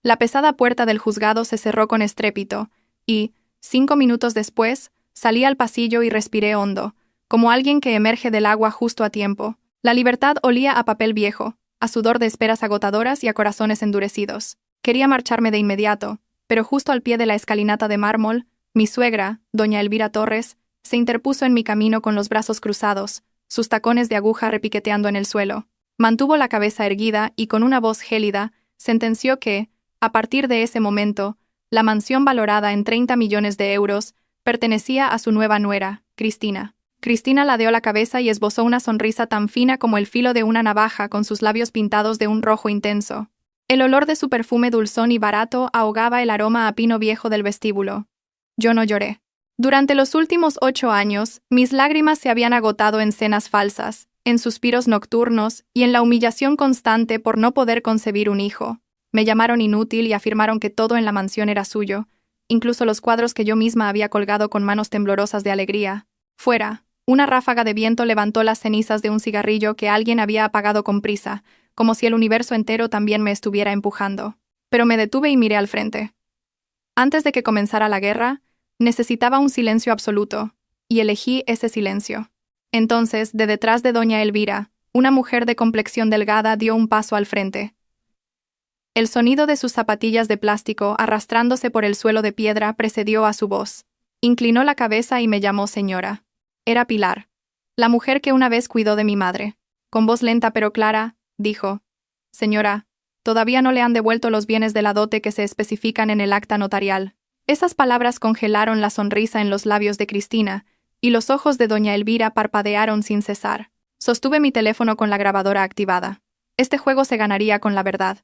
La pesada puerta del juzgado se cerró con estrépito, y, 5 minutos después, salí al pasillo y respiré hondo, como alguien que emerge del agua justo a tiempo. La libertad olía a papel viejo, a sudor de esperas agotadoras y a corazones endurecidos. Quería marcharme de inmediato, pero justo al pie de la escalinata de mármol, mi suegra, doña Elvira Torres, se interpuso en mi camino con los brazos cruzados, sus tacones de aguja repiqueteando en el suelo. Mantuvo la cabeza erguida y con una voz gélida, sentenció que, a partir de ese momento, la mansión valorada en 30 millones de euros pertenecía a su nueva nuera, Cristina. Cristina ladeó la cabeza y esbozó una sonrisa tan fina como el filo de una navaja con sus labios pintados de un rojo intenso. El olor de su perfume dulzón y barato ahogaba el aroma a pino viejo del vestíbulo. Yo no lloré. Durante los últimos 8 años, mis lágrimas se habían agotado en cenas falsas, en suspiros nocturnos y en la humillación constante por no poder concebir un hijo. Me llamaron inútil y afirmaron que todo en la mansión era suyo, incluso los cuadros que yo misma había colgado con manos temblorosas de alegría. Fuera, una ráfaga de viento levantó las cenizas de un cigarrillo que alguien había apagado con prisa, como si el universo entero también me estuviera empujando. Pero me detuve y miré al frente. Antes de que comenzara la guerra, necesitaba un silencio absoluto, y elegí ese silencio. Entonces, de detrás de doña Elvira, una mujer de complexión delgada dio un paso al frente. El sonido de sus zapatillas de plástico arrastrándose por el suelo de piedra precedió a su voz. Inclinó la cabeza y me llamó señora. Era Pilar, la mujer que una vez cuidó de mi madre. Con voz lenta pero clara, dijo: «Señora, todavía no le han devuelto los bienes de la dote que se especifican en el acta notarial». Esas palabras congelaron la sonrisa en los labios de Cristina, y los ojos de doña Elvira parpadearon sin cesar. Sostuve mi teléfono con la grabadora activada. Este juego se ganaría con la verdad.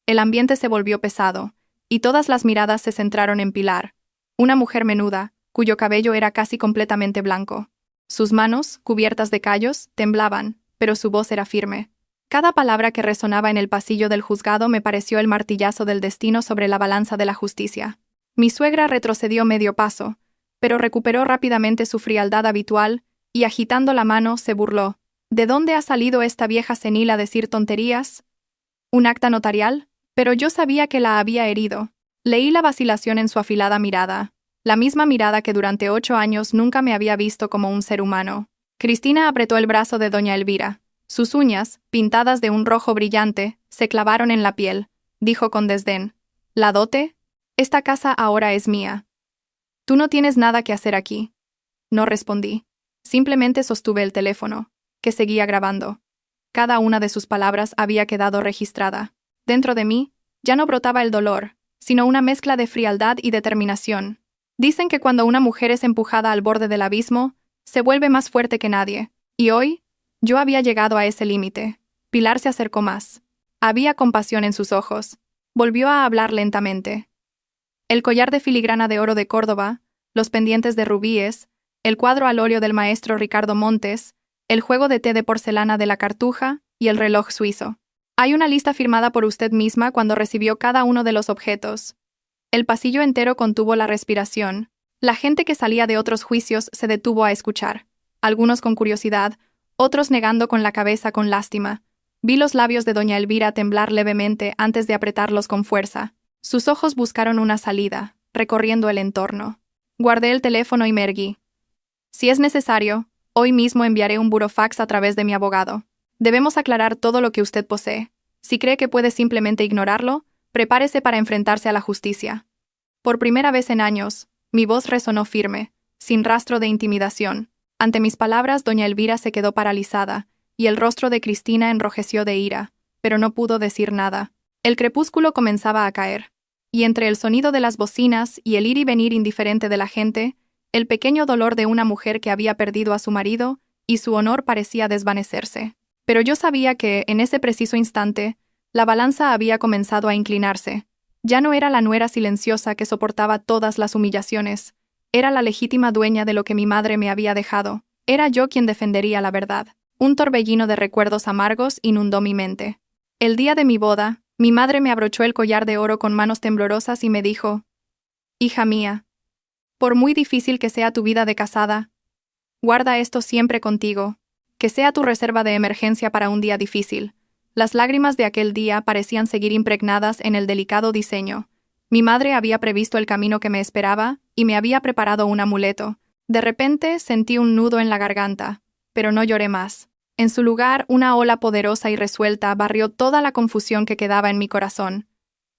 El ambiente se volvió pesado, y todas las miradas se centraron en Pilar, una mujer menuda, cuyo cabello era casi completamente blanco. Sus manos, cubiertas de callos, temblaban, pero su voz era firme. Cada palabra que resonaba en el pasillo del juzgado me pareció el martillazo del destino sobre la balanza de la justicia. Mi suegra retrocedió medio paso, pero recuperó rápidamente su frialdad habitual y, agitando la mano, se burló. ¿De dónde ha salido esta vieja senil a decir tonterías? ¿Un acta notarial? Pero yo sabía que la había herido. Leí la vacilación en su afilada mirada, la misma mirada que durante 8 años nunca me había visto como un ser humano. Cristina apretó el brazo de doña Elvira. Sus uñas, pintadas de un rojo brillante, se clavaron en la piel. Dijo con desdén: ¿La dote? Esta casa ahora es mía. Tú no tienes nada que hacer aquí. No respondí. Simplemente sostuve el teléfono, que seguía grabando. Cada una de sus palabras había quedado registrada. Dentro de mí, ya no brotaba el dolor, sino una mezcla de frialdad y determinación. Dicen que cuando una mujer es empujada al borde del abismo, se vuelve más fuerte que nadie. Y hoy, yo había llegado a ese límite. Pilar se acercó más. Había compasión en sus ojos. Volvió a hablar lentamente. El collar de filigrana de oro de Córdoba, los pendientes de rubíes, el cuadro al óleo del maestro Ricardo Montes, el juego de té de porcelana de la Cartuja y el reloj suizo. Hay una lista firmada por usted misma cuando recibió cada uno de los objetos. El pasillo entero contuvo la respiración. La gente que salía de otros juicios se detuvo a escuchar. Algunos con curiosidad, otros negando con la cabeza con lástima. Vi los labios de doña Elvira temblar levemente antes de apretarlos con fuerza. Sus ojos buscaron una salida, recorriendo el entorno. Guardé el teléfono y me erguí. Si es necesario, hoy mismo enviaré un burofax a través de mi abogado. Debemos aclarar todo lo que usted posee. Si cree que puede simplemente ignorarlo, prepárese para enfrentarse a la justicia. Por primera vez en años, mi voz resonó firme, sin rastro de intimidación. Ante mis palabras, doña Elvira se quedó paralizada, y el rostro de Cristina enrojeció de ira, pero no pudo decir nada. El crepúsculo comenzaba a caer, y entre el sonido de las bocinas y el ir y venir indiferente de la gente, el pequeño dolor de una mujer que había perdido a su marido y su honor parecía desvanecerse. Pero yo sabía que, en ese preciso instante, la balanza había comenzado a inclinarse. Ya no era la nuera silenciosa que soportaba todas las humillaciones. Era la legítima dueña de lo que mi madre me había dejado. Era yo quien defendería la verdad. Un torbellino de recuerdos amargos inundó mi mente. El día de mi boda, mi madre me abrochó el collar de oro con manos temblorosas y me dijo: «Hija mía, por muy difícil que sea tu vida de casada, guarda esto siempre contigo, que sea tu reserva de emergencia para un día difícil, Las lágrimas de aquel día parecían seguir impregnadas en el delicado diseño. Mi madre había previsto el camino que me esperaba y me había preparado un amuleto. De repente sentí un nudo en la garganta, pero no lloré más. En su lugar, una ola poderosa y resuelta barrió toda la confusión que quedaba en mi corazón.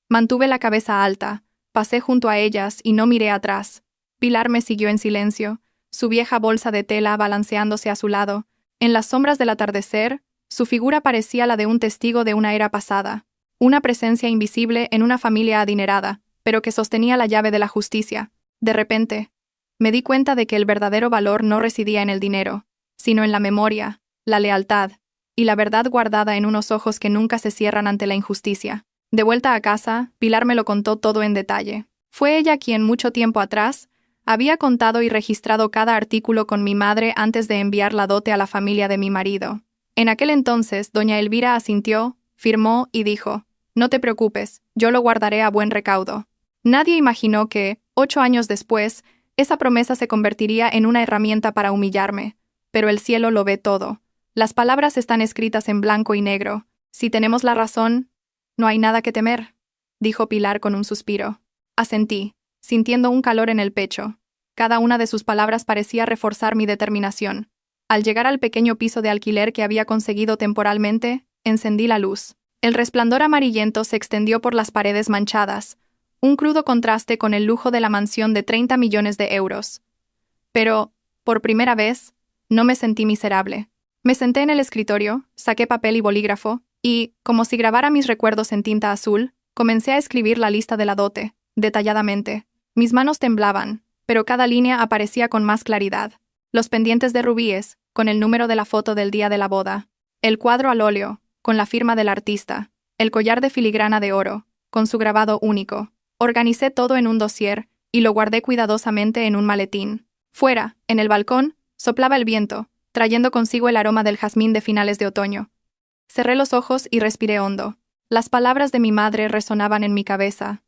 Mantuve la cabeza alta, pasé junto a ellas y no miré atrás. Pilar me siguió en silencio, su vieja bolsa de tela balanceándose a su lado. En las sombras del atardecer, su figura parecía la de un testigo de una era pasada, una presencia invisible en una familia adinerada, pero que sostenía la llave de la justicia. De repente, me di cuenta de que el verdadero valor no residía en el dinero, sino en la memoria, la lealtad y la verdad guardada en unos ojos que nunca se cierran ante la injusticia. De vuelta a casa, Pilar me lo contó todo en detalle. Fue ella quien mucho tiempo atrás había contado y registrado cada artículo con mi madre antes de enviar la dote a la familia de mi marido. En aquel entonces, doña Elvira asintió, firmó y dijo: «No te preocupes, yo lo guardaré a buen recaudo». Nadie imaginó que, 8 años después, esa promesa se convertiría en una herramienta para humillarme. Pero el cielo lo ve todo. Las palabras están escritas en blanco y negro. Si tenemos la razón, no hay nada que temer, dijo Pilar con un suspiro. Asentí, sintiendo un calor en el pecho. Cada una de sus palabras parecía reforzar mi determinación. Al llegar al pequeño piso de alquiler que había conseguido temporalmente, encendí la luz. El resplandor amarillento se extendió por las paredes manchadas, un crudo contraste con el lujo de la mansión de 30 millones de euros. Pero, por primera vez, no me sentí miserable. Me senté en el escritorio, saqué papel y bolígrafo, y, como si grabara mis recuerdos en tinta azul, comencé a escribir la lista de la dote, detalladamente. Mis manos temblaban, pero cada línea aparecía con más claridad. Los pendientes de rubíes, con el número de la foto del día de la boda. El cuadro al óleo, con la firma del artista. El collar de filigrana de oro, con su grabado único. Organicé todo en un dossier y lo guardé cuidadosamente en un maletín. Fuera, en el balcón, soplaba el viento, trayendo consigo el aroma del jazmín de finales de otoño. Cerré los ojos y respiré hondo. Las palabras de mi madre resonaban en mi cabeza.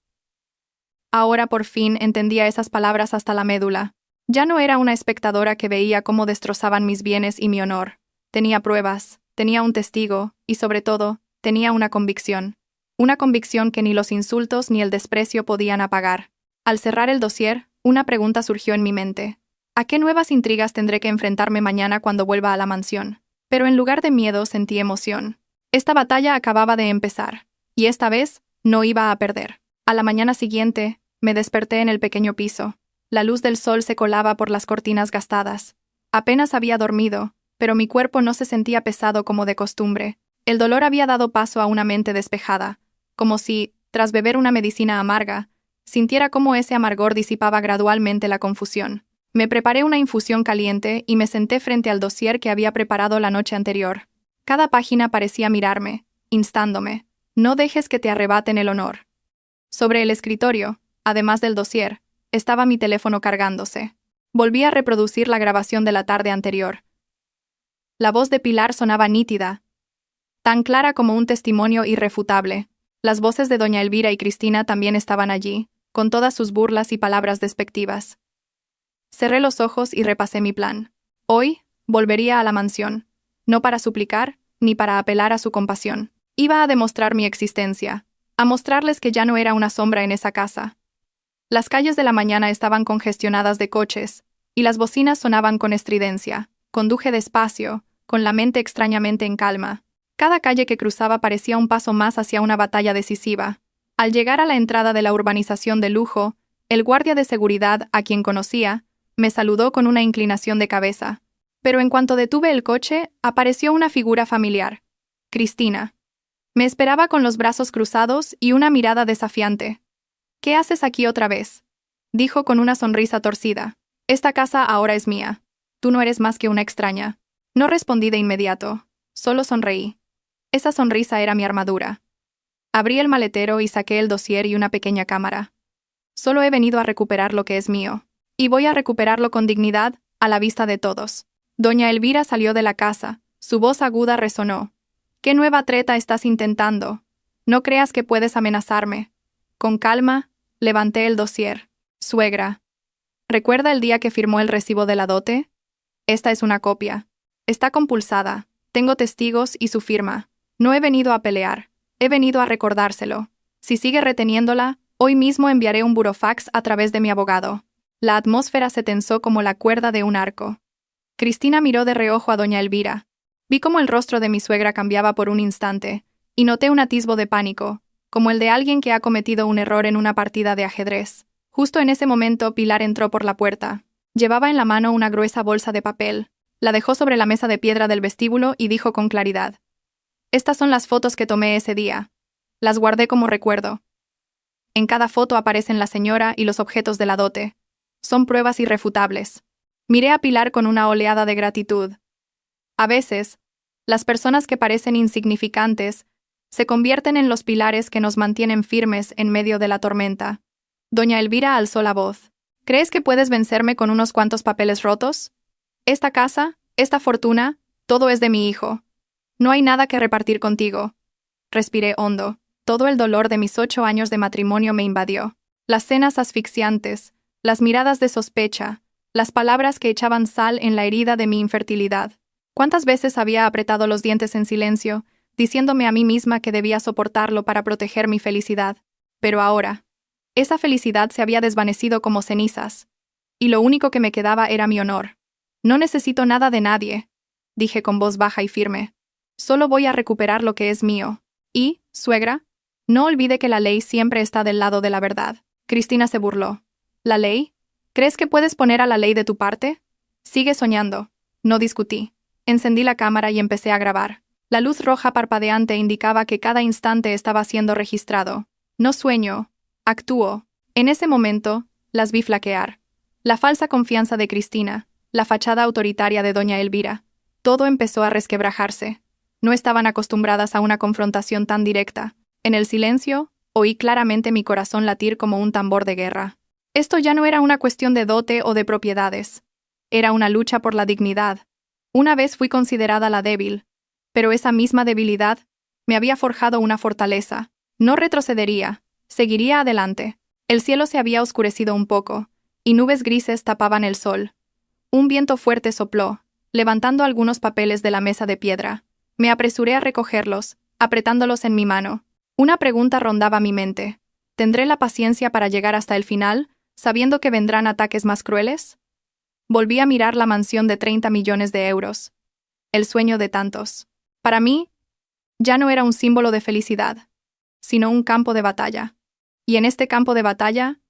Ahora por fin entendía esas palabras hasta la médula. Ya no era una espectadora que veía cómo destrozaban mis bienes y mi honor. Tenía pruebas, tenía un testigo, y sobre todo, tenía una convicción. Una convicción que ni los insultos ni el desprecio podían apagar. Al cerrar el dossier, una pregunta surgió en mi mente. ¿A qué nuevas intrigas tendré que enfrentarme mañana cuando vuelva a la mansión? Pero en lugar de miedo sentí emoción. Esta batalla acababa de empezar, y esta vez no iba a perder. A la mañana siguiente, me desperté en el pequeño piso. La luz del sol se colaba por las cortinas gastadas. Apenas había dormido, pero mi cuerpo no se sentía pesado como de costumbre. El dolor había dado paso a una mente despejada, como si, tras beber una medicina amarga, sintiera cómo ese amargor disipaba gradualmente la confusión. Me preparé una infusión caliente y me senté frente al dossier que había preparado la noche anterior. Cada página parecía mirarme, instándome: «No dejes que te arrebaten el honor». Sobre el escritorio, además del dossier, estaba mi teléfono cargándose. Volví a reproducir la grabación de la tarde anterior. La voz de Pilar sonaba nítida, tan clara como un testimonio irrefutable. Las voces de doña Elvira y Cristina también estaban allí, con todas sus burlas y palabras despectivas. Cerré los ojos y repasé mi plan. Hoy, volvería a la mansión, no para suplicar, ni para apelar a su compasión. Iba a demostrar mi existencia, a mostrarles que ya no era una sombra en esa casa. Las calles de la mañana estaban congestionadas de coches, y las bocinas sonaban con estridencia. Conduje despacio, con la mente extrañamente en calma. Cada calle que cruzaba parecía un paso más hacia una batalla decisiva. Al llegar a la entrada de la urbanización de lujo, el guardia de seguridad, a quien conocía, me saludó con una inclinación de cabeza. Pero en cuanto detuve el coche, apareció una figura familiar. Cristina. Me esperaba con los brazos cruzados y una mirada desafiante. «¿Qué haces aquí otra vez?», dijo con una sonrisa torcida. «Esta casa ahora es mía. Tú no eres más que una extraña». No respondí de inmediato, solo sonreí. Esa sonrisa era mi armadura. Abrí el maletero y saqué el dossier y una pequeña cámara. Solo he venido a recuperar lo que es mío. Y voy a recuperarlo con dignidad, a la vista de todos. Doña Elvira salió de la casa. Su voz aguda resonó. «¿Qué nueva treta estás intentando? No creas que puedes amenazarme». Con calma, levanté el dossier. «Suegra, ¿recuerda el día que firmó el recibo de la dote? Esta es una copia. Está compulsada. Tengo testigos y su firma. No he venido a pelear, he venido a recordárselo. Si sigue reteniéndola, hoy mismo enviaré un burofax a través de mi abogado. La atmósfera se tensó como la cuerda de un arco. Cristina miró de reojo a doña Elvira. Vi cómo el rostro de mi suegra cambiaba por un instante, y noté un atisbo de pánico, como el de alguien que ha cometido un error en una partida de ajedrez. Justo en ese momento Pilar entró por la puerta. Llevaba en la mano una gruesa bolsa de papel. La dejó sobre la mesa de piedra del vestíbulo y dijo con claridad: «Estas son las fotos que tomé ese día. Las guardé como recuerdo. En cada foto aparecen la señora y los objetos de la dote. Son pruebas irrefutables». Miré a Pilar con una oleada de gratitud. A veces, las personas que parecen insignificantes se convierten en los pilares que nos mantienen firmes en medio de la tormenta. Doña Elvira alzó la voz. «¿Crees que puedes vencerme con unos cuantos papeles rotos? Esta casa, esta fortuna, todo es de mi hijo. No hay nada que repartir contigo». Respiré hondo. Todo el dolor de mis 8 años de matrimonio me invadió. Las cenas asfixiantes, las miradas de sospecha, las palabras que echaban sal en la herida de mi infertilidad. ¿Cuántas veces había apretado los dientes en silencio, diciéndome a mí misma que debía soportarlo para proteger mi felicidad? Pero ahora, esa felicidad se había desvanecido como cenizas, y lo único que me quedaba era mi honor. «No necesito nada de nadie», dije con voz baja y firme. «Solo voy a recuperar lo que es mío. Y, suegra, no olvide que la ley siempre está del lado de la verdad». Cristina se burló. «¿La ley? ¿Crees que puedes poner a la ley de tu parte? Sigue soñando». No discutí. Encendí la cámara y empecé a grabar. La luz roja parpadeante indicaba que cada instante estaba siendo registrado. No sueño, actúo. En ese momento, las vi flaquear. La falsa confianza de Cristina, la fachada autoritaria de doña Elvira. Todo empezó a resquebrajarse. No estaban acostumbradas a una confrontación tan directa. En el silencio, oí claramente mi corazón latir como un tambor de guerra. Esto ya no era una cuestión de dote o de propiedades. Era una lucha por la dignidad. Una vez fui considerada la débil, pero esa misma debilidad me había forjado una fortaleza. No retrocedería, seguiría adelante. El cielo se había oscurecido un poco, y nubes grises tapaban el sol. Un viento fuerte sopló, levantando algunos papeles de la mesa de piedra. Me apresuré a recogerlos, apretándolos en mi mano. Una pregunta rondaba mi mente. ¿Tendré la paciencia para llegar hasta el final, sabiendo que vendrán ataques más crueles? Volví a mirar la mansión de 30 millones de euros. El sueño de tantos. Para mí, ya no era un símbolo de felicidad, sino un campo de batalla. Y en este campo de batalla,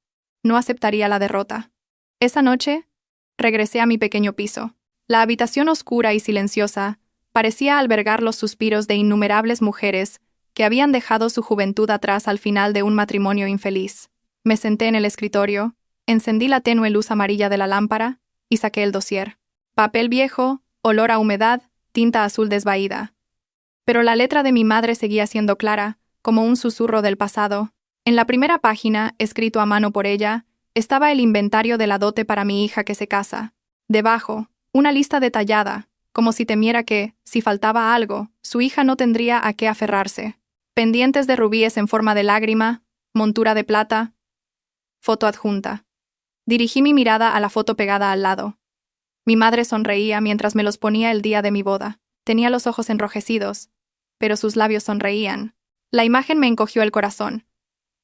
no aceptaría la derrota. Esa noche, regresé a mi pequeño piso. La habitación oscura y silenciosa parecía albergar los suspiros de innumerables mujeres que habían dejado su juventud atrás al final de un matrimonio infeliz. Me senté en el escritorio, encendí la tenue luz amarilla de la lámpara y saqué el dossier. Papel viejo, olor a humedad, tinta azul desvaída. Pero la letra de mi madre seguía siendo clara, como un susurro del pasado. En la primera página, escrito a mano por ella, estaba el inventario de la dote para mi hija que se casa. Debajo, una lista detallada, como si temiera que, si faltaba algo, su hija no tendría a qué aferrarse. Pendientes de rubíes en forma de lágrima, montura de plata. Foto adjunta. Dirigí mi mirada a la foto pegada al lado. Mi madre sonreía mientras me los ponía el día de mi boda. Tenía los ojos enrojecidos, pero sus labios sonreían. La imagen me encogió el corazón.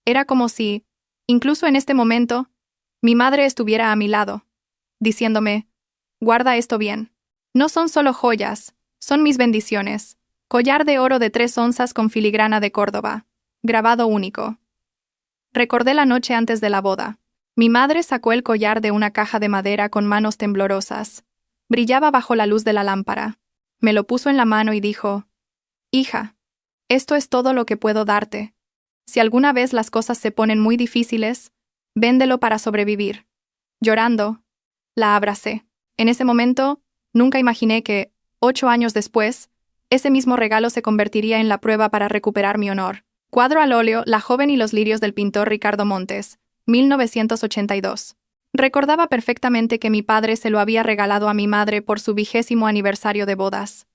Era como si, incluso en este momento, mi madre estuviera a mi lado, diciéndome: «Guarda esto bien. No son solo joyas, son mis bendiciones». Collar de oro de 3 onzas con filigrana de Córdoba. Grabado único. Recordé la noche antes de la boda. Mi madre sacó el collar de una caja de madera con manos temblorosas. Brillaba bajo la luz de la lámpara. Me lo puso en la mano y dijo: «Hija, esto es todo lo que puedo darte. Si alguna vez las cosas se ponen muy difíciles, véndelo para sobrevivir». Llorando, la abracé. En ese momento, nunca imaginé que, 8 años después, ese mismo regalo se convertiría en la prueba para recuperar mi honor. Cuadro al óleo La joven y los lirios del pintor Ricardo Montes, 1982. Recordaba perfectamente que mi padre se lo había regalado a mi madre por su 20º aniversario de bodas.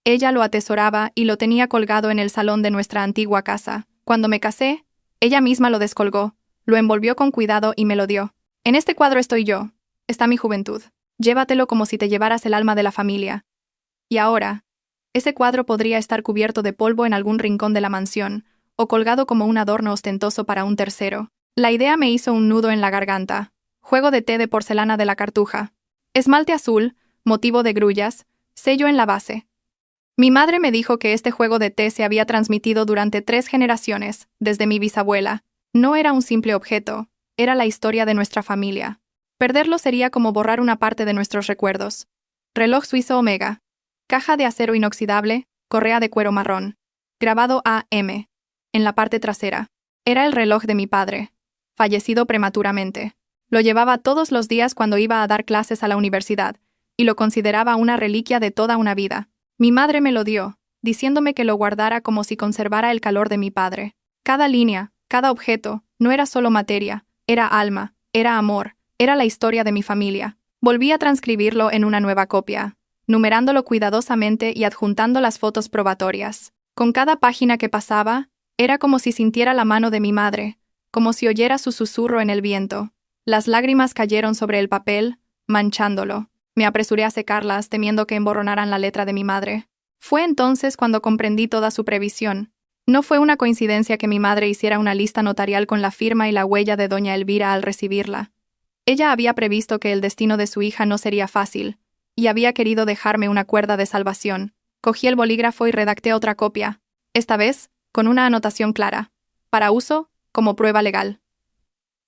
Ella lo atesoraba y lo tenía colgado en el salón de nuestra antigua casa. Cuando me casé, ella misma lo descolgó, lo envolvió con cuidado y me lo dio. «En este cuadro estoy yo. Está mi juventud. Llévatelo como si te llevaras el alma de la familia». Y ahora, Ese cuadro podría estar cubierto de polvo en algún rincón de la mansión, o colgado como un adorno ostentoso para un tercero. La idea me hizo un nudo en la garganta. Juego de té de porcelana de la Cartuja. Esmalte azul, motivo de grullas, sello en la base. Mi madre me dijo que este juego de té se había transmitido durante 3 generaciones, desde mi bisabuela. No era un simple objeto, era la historia de nuestra familia. Perderlo sería como borrar una parte de nuestros recuerdos. Reloj suizo Omega. Caja de acero inoxidable, correa de cuero marrón. Grabado AM. En la parte trasera. Era el reloj de mi padre, fallecido prematuramente. Lo llevaba todos los días cuando iba a dar clases a la universidad, y lo consideraba una reliquia de toda una vida. Mi madre me lo dio, diciéndome que lo guardara como si conservara el calor de mi padre. Cada línea, cada objeto, no era solo materia, era alma, era amor, era la historia de mi familia. Volví a transcribirlo en una nueva copia, numerándolo cuidadosamente y adjuntando las fotos probatorias. Con cada página que pasaba, era como si sintiera la mano de mi madre, como si oyera su susurro en el viento. Las lágrimas cayeron sobre el papel, manchándolo. Me apresuré a secarlas, temiendo que emborronaran la letra de mi madre. Fue entonces cuando comprendí toda su previsión. No fue una coincidencia que mi madre hiciera una lista notarial con la firma y la huella de doña Elvira al recibirla. Ella había previsto que el destino de su hija no sería fácil, y había querido dejarme una cuerda de salvación. Cogí el bolígrafo y redacté otra copia, esta vez con una anotación clara, para uso como prueba legal.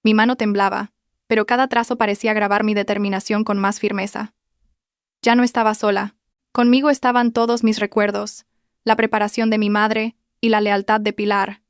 Mi mano temblaba, pero cada trazo parecía grabar mi determinación con más firmeza. Ya no estaba sola. Conmigo estaban todos mis recuerdos, la preparación de mi madre y la lealtad de Pilar.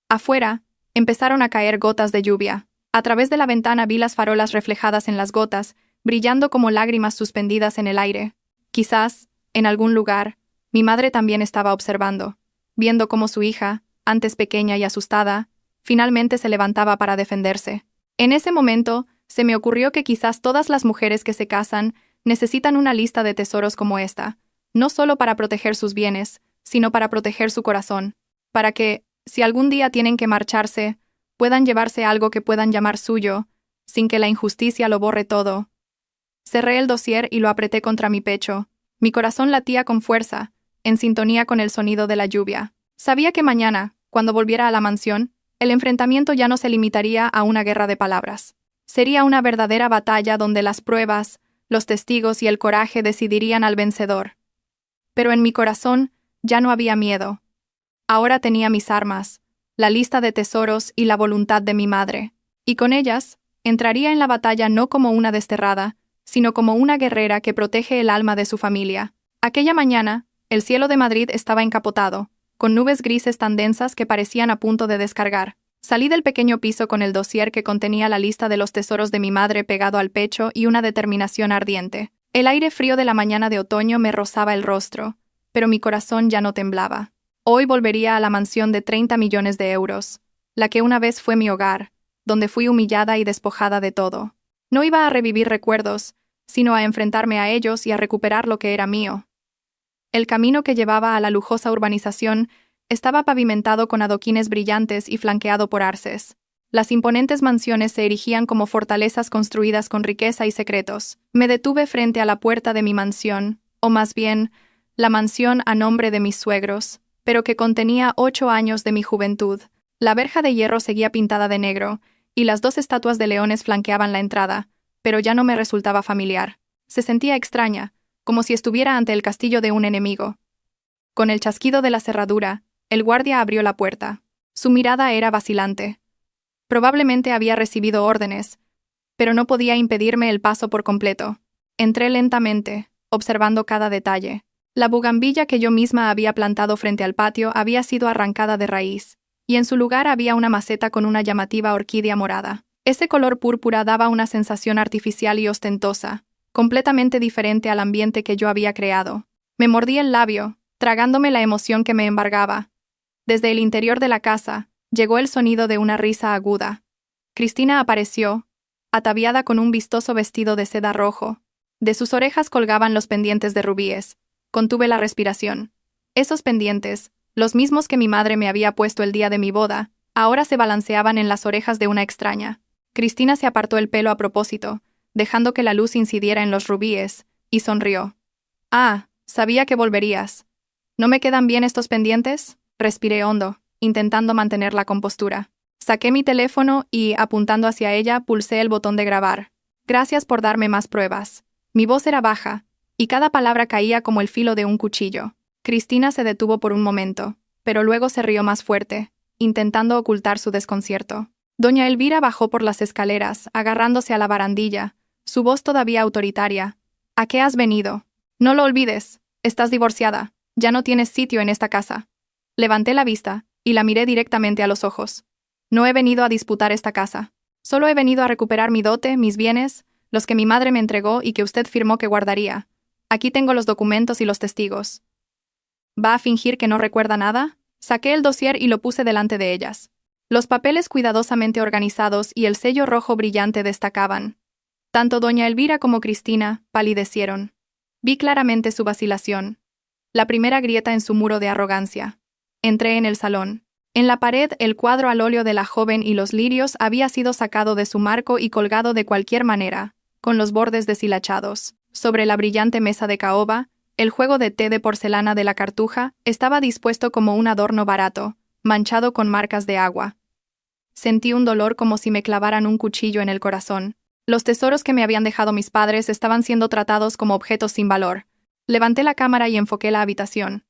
Afuera, empezaron a caer gotas de lluvia. A través de la ventana vi las farolas reflejadas en las gotas, brillando como lágrimas suspendidas en el aire. Quizás, en algún lugar, mi madre también estaba observando, viendo cómo su hija, antes pequeña y asustada, finalmente se levantaba para defenderse. En ese momento, se me ocurrió que quizás todas las mujeres que se casan necesitan una lista de tesoros como esta, no solo para proteger sus bienes, sino para proteger su corazón, para que, si algún día tienen que marcharse, puedan llevarse algo que puedan llamar suyo, sin que la injusticia lo borre todo. Cerré el dossier y lo apreté contra mi pecho. Mi corazón latía con fuerza, en sintonía con el sonido de la lluvia. Sabía que mañana, cuando volviera a la mansión, el enfrentamiento ya no se limitaría a una guerra de palabras. Sería una verdadera batalla donde las pruebas, los testigos y el coraje decidirían al vencedor. Pero en mi corazón ya no había miedo. Ahora tenía mis armas, la lista de tesoros y la voluntad de mi madre, y con ellas entraría en la batalla no como una desterrada, sino como una guerrera que protege el alma de su familia. Aquella mañana, el cielo de Madrid estaba encapotado, con nubes grises tan densas que parecían a punto de descargar. Salí del pequeño piso con el dossier que contenía la lista de los tesoros de mi madre pegado al pecho y una determinación ardiente. El aire frío de la mañana de otoño me rozaba el rostro, pero mi corazón ya no temblaba. Hoy volvería a la mansión de 30 millones de euros, la que una vez fue mi hogar, donde fui humillada y despojada de todo. No iba a revivir recuerdos, sino a enfrentarme a ellos y a recuperar lo que era mío. El camino que llevaba a la lujosa urbanización estaba pavimentado con adoquines brillantes y flanqueado por arces. Las imponentes mansiones se erigían como fortalezas construidas con riqueza y secretos. Me detuve frente a la puerta de mi mansión, o más bien, la mansión a nombre de mis suegros, pero que contenía 8 años de mi juventud. La verja de hierro seguía pintada de negro, y las 2 estatuas de leones flanqueaban la entrada, pero ya no me resultaba familiar. Se sentía extraña, como si estuviera ante el castillo de un enemigo. Con el chasquido de la cerradura, el guardia abrió la puerta. Su mirada era vacilante. Probablemente había recibido órdenes, pero no podía impedirme el paso por completo. Entré lentamente, observando cada detalle. La bugambilla que yo misma había plantado frente al patio había sido arrancada de raíz, y en su lugar había una maceta con una llamativa orquídea morada. Ese color púrpura daba una sensación artificial y ostentosa, completamente diferente al ambiente que yo había creado. Me mordí el labio, tragándome la emoción que me embargaba. Desde el interior de la casa, llegó el sonido de una risa aguda. Cristina apareció, ataviada con un vistoso vestido de seda rojo. De sus orejas colgaban los pendientes de rubíes. Contuve la respiración. Esos pendientes, los mismos que mi madre me había puesto el día de mi boda, ahora se balanceaban en las orejas de una extraña. Cristina se apartó el pelo a propósito, dejando que la luz incidiera en los rubíes, y sonrió. «Ah, sabía que volverías». ¿No me quedan bien estos pendientes? Respiré hondo, intentando mantener la compostura. Saqué mi teléfono y, apuntando hacia ella, pulsé el botón de grabar. Gracias por darme más pruebas. Mi voz era baja, y cada palabra caía como el filo de un cuchillo. Cristina se detuvo por un momento, pero luego se rió más fuerte, intentando ocultar su desconcierto. Doña Elvira bajó por las escaleras, agarrándose a la barandilla, su voz todavía autoritaria. ¿A qué has venido? No lo olvides, estás divorciada, ya no tienes sitio en esta casa. Levanté la vista, y la miré directamente a los ojos. No he venido a disputar esta casa. Solo he venido a recuperar mi dote, mis bienes, los que mi madre me entregó y que usted firmó que guardaría. Aquí tengo los documentos y los testigos. ¿Va a fingir que no recuerda nada? Saqué el dossier y lo puse delante de ellas. Los papeles cuidadosamente organizados y el sello rojo brillante destacaban. Tanto doña Elvira como Cristina palidecieron. Vi claramente su vacilación. La primera grieta en su muro de arrogancia. Entré en el salón. En la pared, el cuadro al óleo de la joven y los lirios había sido sacado de su marco y colgado de cualquier manera, con los bordes deshilachados. Sobre la brillante mesa de caoba, el juego de té de porcelana de la Cartuja estaba dispuesto como un adorno barato, manchado con marcas de agua. Sentí un dolor como si me clavaran un cuchillo en el corazón. Los tesoros que me habían dejado mis padres estaban siendo tratados como objetos sin valor. Levanté la cámara y enfoqué la habitación,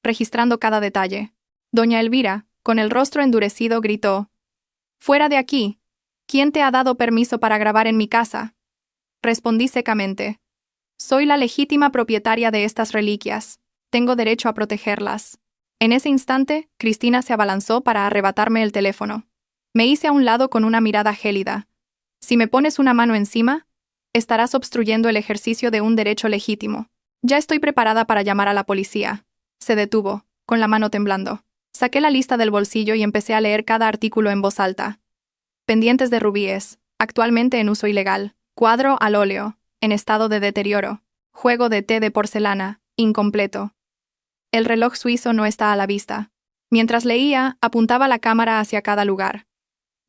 registrando cada detalle. Doña Elvira, con el rostro endurecido, gritó: «¡Fuera de aquí! ¿Quién te ha dado permiso para grabar en mi casa?». Respondí secamente: «Soy la legítima propietaria de estas reliquias. Tengo derecho a protegerlas». En ese instante, Cristina se abalanzó para arrebatarme el teléfono. Me hice a un lado con una mirada gélida. «Si me pones una mano encima, estarás obstruyendo el ejercicio de un derecho legítimo». «Ya estoy preparada para llamar a la policía». Se detuvo, con la mano temblando. Saqué la lista del bolsillo y empecé a leer cada artículo en voz alta. Pendientes de rubíes, actualmente en uso ilegal. Cuadro al óleo, en estado de deterioro. Juego de té de porcelana, incompleto. El reloj suizo no está a la vista. Mientras leía, apuntaba la cámara hacia cada lugar.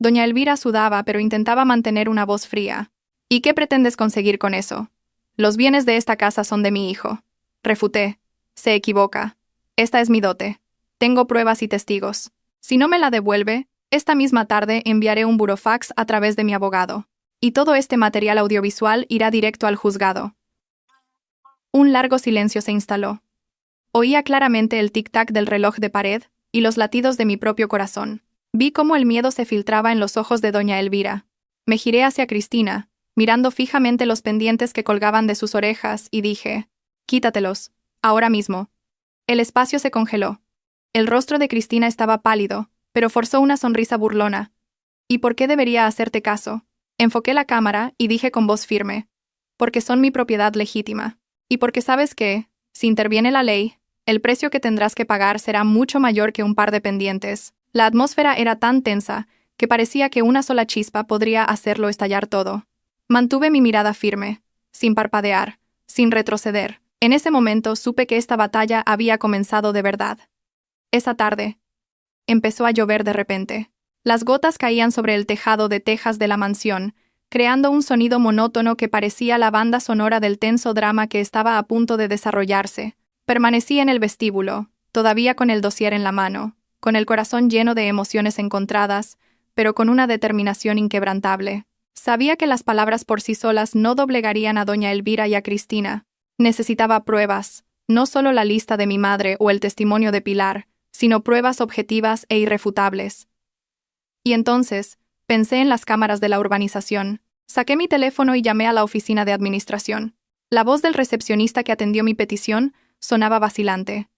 Doña Elvira sudaba, pero intentaba mantener una voz fría. «¿Y qué pretendes conseguir con eso?». «Los bienes de esta casa son de mi hijo». Refuté. «Se equivoca. Esta es mi dote. Tengo pruebas y testigos. Si no me la devuelve, esta misma tarde enviaré un burofax a través de mi abogado. Y todo este material audiovisual irá directo al juzgado». Un largo silencio se instaló. Oía claramente el tic-tac del reloj de pared y los latidos de mi propio corazón. Vi cómo el miedo se filtraba en los ojos de doña Elvira. Me giré hacia Cristina, mirando fijamente los pendientes que colgaban de sus orejas, y dije: «Quítatelos, ahora mismo». El espacio se congeló. El rostro de Cristina estaba pálido, pero forzó una sonrisa burlona. «¿Y por qué debería hacerte caso?». Enfoqué la cámara y dije con voz firme: «Porque son mi propiedad legítima. Y porque sabes que, si interviene la ley, el precio que tendrás que pagar será mucho mayor que un par de pendientes». La atmósfera era tan tensa que parecía que una sola chispa podría hacerlo estallar todo. Mantuve mi mirada firme, sin parpadear, sin retroceder. En ese momento supe que esta batalla había comenzado de verdad. Esa tarde, empezó a llover de repente. Las gotas caían sobre el tejado de tejas de la mansión, creando un sonido monótono que parecía la banda sonora del tenso drama que estaba a punto de desarrollarse. Permanecí en el vestíbulo, todavía con el dossier en la mano, con el corazón lleno de emociones encontradas, pero con una determinación inquebrantable. Sabía que las palabras por sí solas no doblegarían a doña Elvira y a Cristina. Necesitaba pruebas, no solo la lista de mi madre o el testimonio de Pilar, sino pruebas objetivas e irrefutables. Y entonces, pensé en las cámaras de la urbanización. Saqué mi teléfono y llamé a la oficina de administración. La voz del recepcionista que atendió mi petición sonaba vacilante.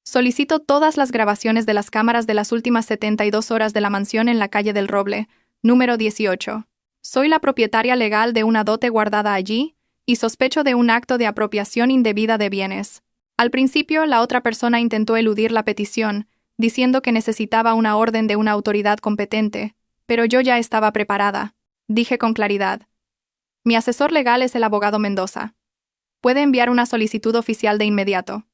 «Solicito todas las grabaciones de las cámaras de las últimas 72 horas de la mansión en la calle del Roble, número 18. Soy la propietaria legal de una dote guardada allí y sospecho de un acto de apropiación indebida de bienes». Al principio, la otra persona intentó eludir la petición, diciendo que necesitaba una orden de una autoridad competente, pero yo ya estaba preparada. Dije con claridad: «Mi asesor legal es el abogado Mendoza. Puede enviar una solicitud oficial de inmediato.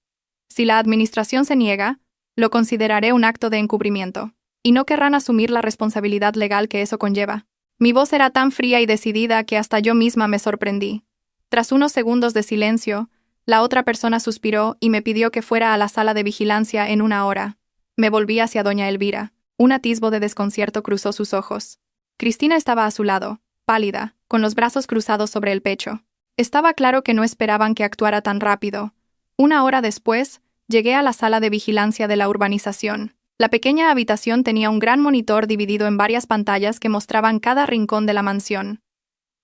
Si la administración se niega, lo consideraré un acto de encubrimiento, y no querrán asumir la responsabilidad legal que eso conlleva». Mi voz era tan fría y decidida que hasta yo misma me sorprendí. Tras unos segundos de silencio, La otra persona suspiró y me pidió que fuera a la sala de vigilancia en 1 hora. Me volví hacia doña Elvira. Un atisbo de desconcierto cruzó sus ojos. Cristina estaba a su lado, pálida, con los brazos cruzados sobre el pecho. Estaba claro que no esperaban que actuara tan rápido. 1 hora después, llegué a la sala de vigilancia de la urbanización. La pequeña habitación tenía un gran monitor dividido en varias pantallas que mostraban cada rincón de la mansión.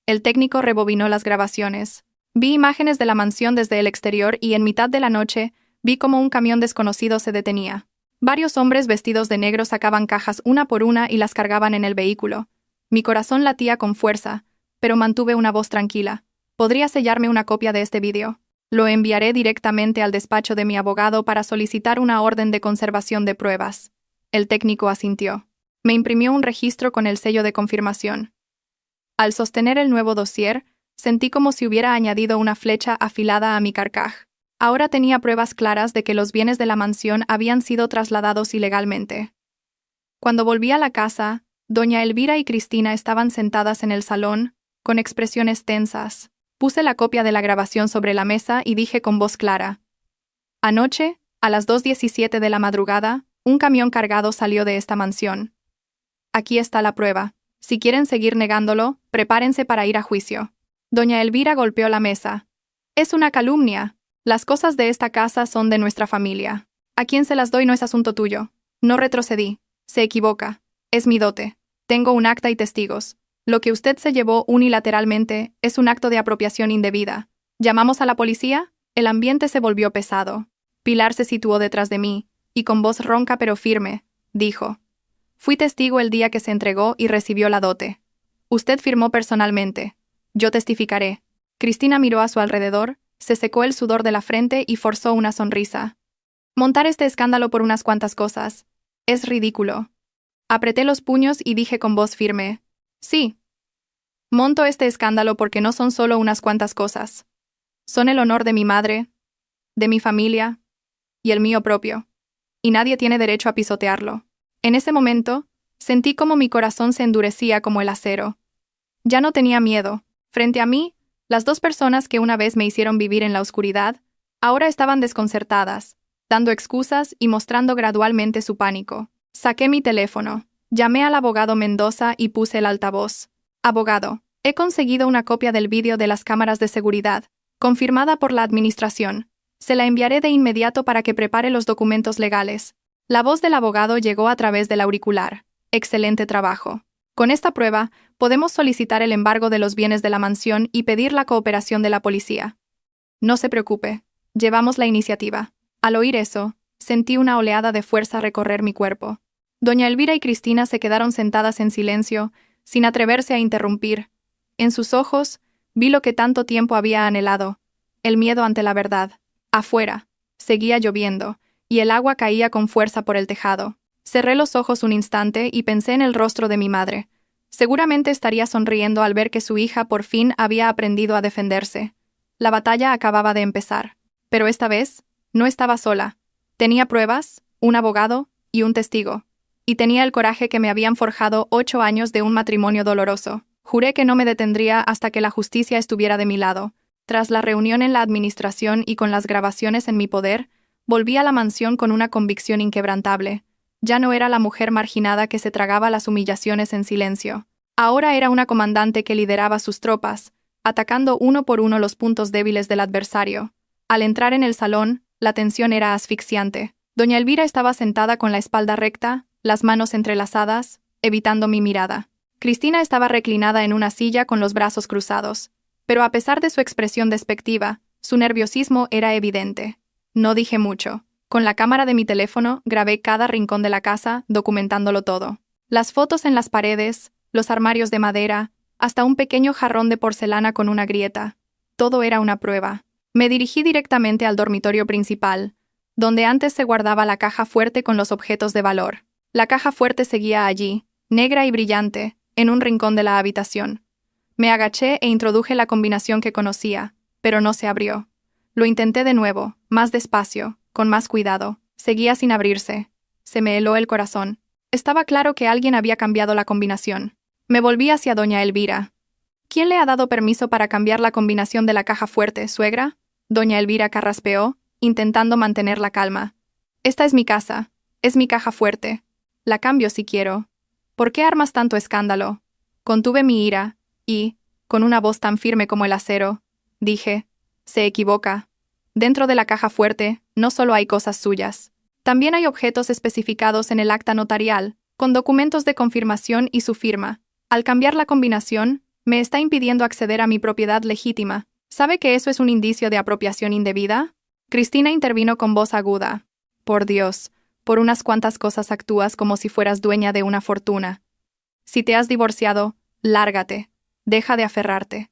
El técnico rebobinó las grabaciones. Vi imágenes de la mansión desde el exterior y en mitad de la noche vi cómo un camión desconocido se detenía. Varios hombres vestidos de negro sacaban cajas una por una y las cargaban en el vehículo. Mi corazón latía con fuerza, pero mantuve una voz tranquila. ¿Podría sellarme una copia de este vídeo? Lo enviaré directamente al despacho de mi abogado para solicitar una orden de conservación de pruebas. El técnico asintió. Me imprimió un registro con el sello de confirmación. Al sostener el nuevo dossier, sentí como si hubiera añadido una flecha afilada a mi carcaj. Ahora tenía pruebas claras de que los bienes de la mansión habían sido trasladados ilegalmente. Cuando volví a la casa, doña Elvira y Cristina estaban sentadas en el salón, con expresiones tensas. Puse la copia de la grabación sobre la mesa y dije con voz clara. Anoche, a las 2:17 de la madrugada, un camión cargado salió de esta mansión. Aquí está la prueba. Si quieren seguir negándolo, prepárense para ir a juicio. Doña Elvira golpeó la mesa. Es una calumnia. Las cosas de esta casa son de nuestra familia. A quien se las doy no es asunto tuyo. No retrocedí. Se equivoca. Es mi dote. Tengo un acta y testigos. Lo que usted se llevó unilateralmente es un acto de apropiación indebida. ¿Llamamos a la policía? El ambiente se volvió pesado. Pilar se situó detrás de mí, y con voz ronca pero firme, dijo. Fui testigo el día que se entregó y recibió la dote. Usted firmó personalmente. Yo testificaré. Cristina miró a su alrededor, se secó el sudor de la frente y forzó una sonrisa. Montar este escándalo por unas cuantas cosas. Es ridículo. Apreté los puños y dije con voz firme. Sí. Monto este escándalo porque no son solo unas cuantas cosas. Son el honor de mi madre, de mi familia y el mío propio. Y nadie tiene derecho a pisotearlo. En ese momento, sentí como mi corazón se endurecía como el acero. Ya no tenía miedo. Frente a mí, las dos personas que una vez me hicieron vivir en la oscuridad, ahora estaban desconcertadas, dando excusas y mostrando gradualmente su pánico. Saqué mi teléfono, llamé al abogado Mendoza y puse el altavoz. Abogado, he conseguido una copia del vídeo de las cámaras de seguridad, confirmada por la administración. Se la enviaré de inmediato para que prepare los documentos legales. La voz del abogado llegó a través del auricular. Excelente trabajo. Con esta prueba, podemos solicitar el embargo de los bienes de la mansión y pedir la cooperación de la policía. No se preocupe, llevamos la iniciativa. Al oír eso, sentí una oleada de fuerza recorrer mi cuerpo. Doña Elvira y Cristina se quedaron sentadas en silencio, sin atreverse a interrumpir. En sus ojos, vi lo que tanto tiempo había anhelado, el miedo ante la verdad. Afuera, seguía lloviendo, y el agua caía con fuerza por el tejado. Cerré los ojos un instante y pensé en el rostro de mi madre. Seguramente estaría sonriendo al ver que su hija por fin había aprendido a defenderse. La batalla acababa de empezar. Pero esta vez, no estaba sola. Tenía pruebas, un abogado y un testigo. Y tenía el coraje que me habían forjado 8 años de un matrimonio doloroso. Juré que no me detendría hasta que la justicia estuviera de mi lado. Tras la reunión en la administración y con las grabaciones en mi poder, volví a la mansión con una convicción inquebrantable. Ya no era la mujer marginada que se tragaba las humillaciones en silencio. Ahora era una comandante que lideraba sus tropas, atacando uno por uno los puntos débiles del adversario. Al entrar en el salón, la tensión era asfixiante. Doña Elvira estaba sentada con la espalda recta, las manos entrelazadas, evitando mi mirada. Cristina estaba reclinada en una silla con los brazos cruzados. Pero a pesar de su expresión despectiva, su nerviosismo era evidente. No dije mucho. Con la cámara de mi teléfono grabé cada rincón de la casa, documentándolo todo. Las fotos en las paredes, los armarios de madera, hasta un pequeño jarrón de porcelana con una grieta. Todo era una prueba. Me dirigí directamente al dormitorio principal, donde antes se guardaba la caja fuerte con los objetos de valor. La caja fuerte seguía allí, negra y brillante, en un rincón de la habitación. Me agaché e introduje la combinación que conocía, pero no se abrió. Lo intenté de nuevo, más despacio, con más cuidado. Seguía sin abrirse. Se me heló el corazón. Estaba claro que alguien había cambiado la combinación. Me volví hacia doña Elvira. ¿Quién le ha dado permiso para cambiar la combinación de la caja fuerte, suegra? Doña Elvira carraspeó, intentando mantener la calma. Esta es mi casa, es mi caja fuerte. La cambio si quiero. ¿Por qué armas tanto escándalo? Contuve mi ira, y, con una voz tan firme como el acero, dije, se equivoca. Dentro de la caja fuerte, no solo hay cosas suyas. También hay objetos especificados en el acta notarial, con documentos de confirmación y su firma. Al cambiar la combinación, me está impidiendo acceder a mi propiedad legítima. ¿Sabe que eso es un indicio de apropiación indebida? Cristina intervino con voz aguda. Por Dios, por unas cuantas cosas actúas como si fueras dueña de una fortuna. Si te has divorciado, lárgate. Deja de aferrarte.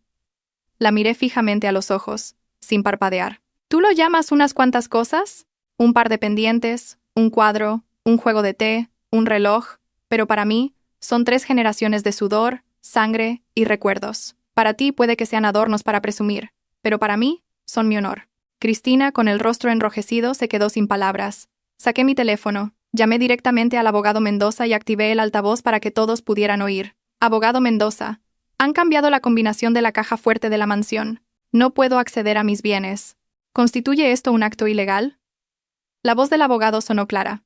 La miré fijamente a los ojos, sin parpadear. ¿Tú lo llamas unas cuantas cosas? Un par de pendientes, un cuadro, un juego de té, un reloj, pero para mí son 3 generaciones de sudor, sangre y recuerdos. Para ti puede que sean adornos para presumir, pero para mí son mi honor. Cristina, con el rostro enrojecido, se quedó sin palabras. Saqué mi teléfono, llamé directamente al abogado Mendoza y activé el altavoz para que todos pudieran oír. Abogado Mendoza, han cambiado la combinación de la caja fuerte de la mansión. No puedo acceder a mis bienes. ¿Constituye esto un acto ilegal? La voz del abogado sonó clara.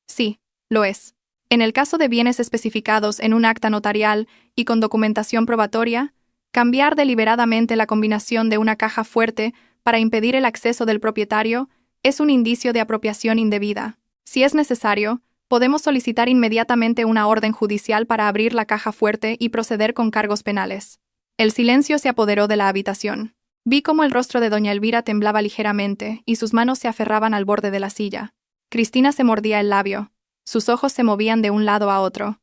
Sí, lo es. En el caso de bienes especificados en un acta notarial y con documentación probatoria, cambiar deliberadamente la combinación de una caja fuerte para impedir el acceso del propietario es un indicio de apropiación indebida. Si es necesario, podemos solicitar inmediatamente una orden judicial para abrir la caja fuerte y proceder con cargos penales. El silencio se apoderó de la habitación. Vi cómo el rostro de doña Elvira temblaba ligeramente y sus manos se aferraban al borde de la silla. Cristina se mordía el labio. Sus ojos se movían de un lado a otro.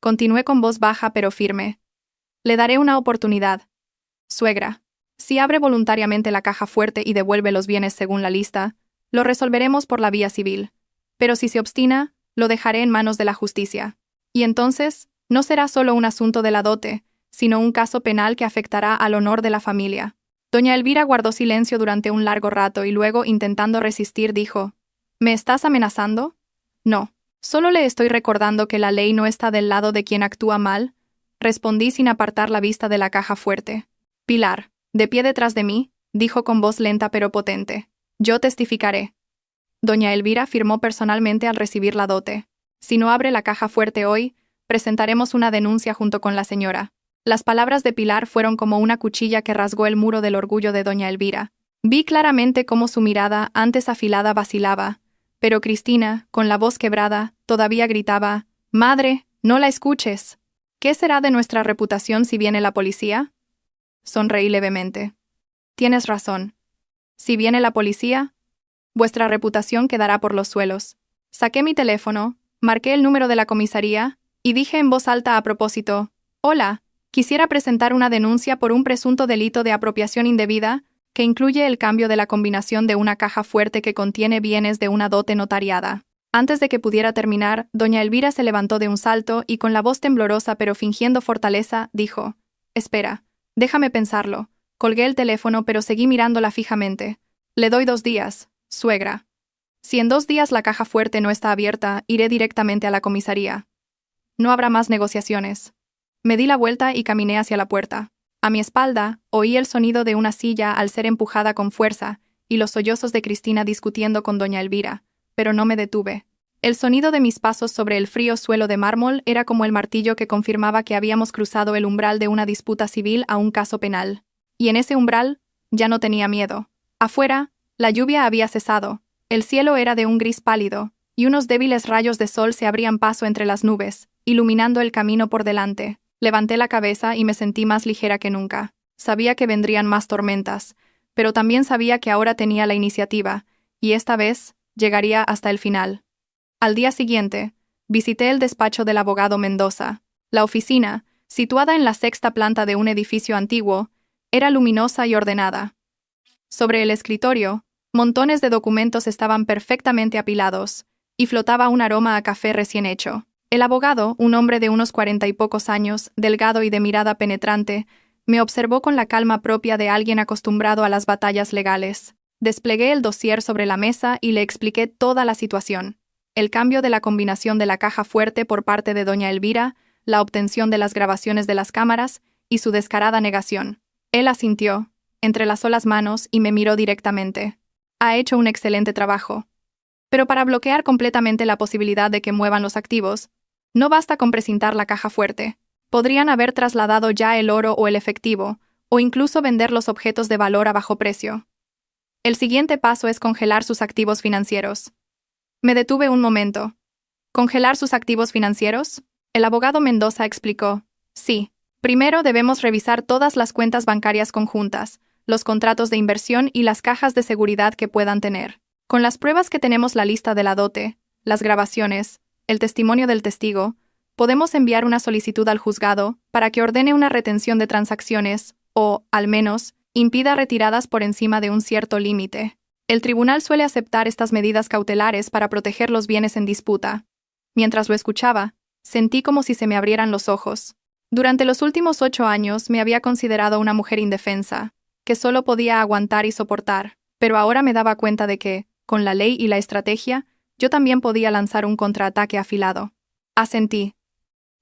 Continué con voz baja pero firme. Le daré una oportunidad. Suegra, si abre voluntariamente la caja fuerte y devuelve los bienes según la lista, lo resolveremos por la vía civil. Pero si se obstina, lo dejaré en manos de la justicia. Y entonces, no será solo un asunto de la dote, sino un caso penal que afectará al honor de la familia. Doña Elvira guardó silencio durante un largo rato y luego, intentando resistir, dijo, ¿me estás amenazando? No, solo le estoy recordando que la ley no está del lado de quien actúa mal, respondí sin apartar la vista de la caja fuerte. Pilar, de pie detrás de mí, dijo con voz lenta pero potente, yo testificaré. Doña Elvira firmó personalmente al recibir la dote. Si no abre la caja fuerte hoy, presentaremos una denuncia junto con la señora. Las palabras de Pilar fueron como una cuchilla que rasgó el muro del orgullo de doña Elvira. Vi claramente cómo su mirada, antes afilada, vacilaba, pero Cristina, con la voz quebrada, todavía gritaba, «Madre, no la escuches. ¿Qué será de nuestra reputación si viene la policía?» Sonreí levemente. Tienes razón. Si viene la policía, vuestra reputación quedará por los suelos. Saqué mi teléfono, marqué el número de la comisaría y dije en voz alta a propósito, «Hola, quisiera presentar una denuncia por un presunto delito de apropiación indebida que incluye el cambio de la combinación de una caja fuerte que contiene bienes de una dote notariada». Antes de que pudiera terminar, doña Elvira se levantó de un salto y con la voz temblorosa pero fingiendo fortaleza, dijo, «Espera, déjame pensarlo». Colgué el teléfono pero seguí mirándola fijamente. «Le doy 2 días, suegra. Si en 2 días la caja fuerte no está abierta, iré directamente a la comisaría. No habrá más negociaciones». Me di la vuelta y caminé hacia la puerta. A mi espalda, oí el sonido de una silla al ser empujada con fuerza y los sollozos de Cristina discutiendo con doña Elvira, pero no me detuve. El sonido de mis pasos sobre el frío suelo de mármol era como el martillo que confirmaba que habíamos cruzado el umbral de una disputa civil a un caso penal. Y en ese umbral, ya no tenía miedo. Afuera, la lluvia había cesado, el cielo era de un gris pálido, y unos débiles rayos de sol se abrían paso entre las nubes, iluminando el camino por delante. Levanté la cabeza y me sentí más ligera que nunca. Sabía que vendrían más tormentas, pero también sabía que ahora tenía la iniciativa, y esta vez llegaría hasta el final. Al día siguiente, visité el despacho del abogado Mendoza. La oficina, situada en la 6ª planta de un edificio antiguo, era luminosa y ordenada. Sobre el escritorio, montones de documentos estaban perfectamente apilados, y flotaba un aroma a café recién hecho. El abogado, un hombre de unos 40 y pocos años, delgado y de mirada penetrante, me observó con la calma propia de alguien acostumbrado a las batallas legales. Desplegué el dossier sobre la mesa y le expliqué toda la situación. El cambio de la combinación de la caja fuerte por parte de doña Elvira, la obtención de las grabaciones de las cámaras y su descarada negación. Él asintió, entrelazó las manos y me miró directamente. Ha hecho un excelente trabajo. Pero para bloquear completamente la posibilidad de que muevan los activos, no basta con precintar la caja fuerte. Podrían haber trasladado ya el oro o el efectivo, o incluso vender los objetos de valor a bajo precio. El siguiente paso es congelar sus activos financieros. Me detuve un momento. ¿Congelar sus activos financieros? El abogado Mendoza explicó. Sí. Primero debemos revisar todas las cuentas bancarias conjuntas, los contratos de inversión y las cajas de seguridad que puedan tener. Con las pruebas que tenemos, la lista de la dote, las grabaciones, el testimonio del testigo, podemos enviar una solicitud al juzgado para que ordene una retención de transacciones o, al menos, impida retiradas por encima de un cierto límite. El tribunal suele aceptar estas medidas cautelares para proteger los bienes en disputa. Mientras lo escuchaba, sentí como si se me abrieran los ojos. Durante los últimos 8 años me había considerado una mujer indefensa, que solo podía aguantar y soportar, pero ahora me daba cuenta de que, con la ley y la estrategia, yo también podía lanzar un contraataque afilado. Asentí.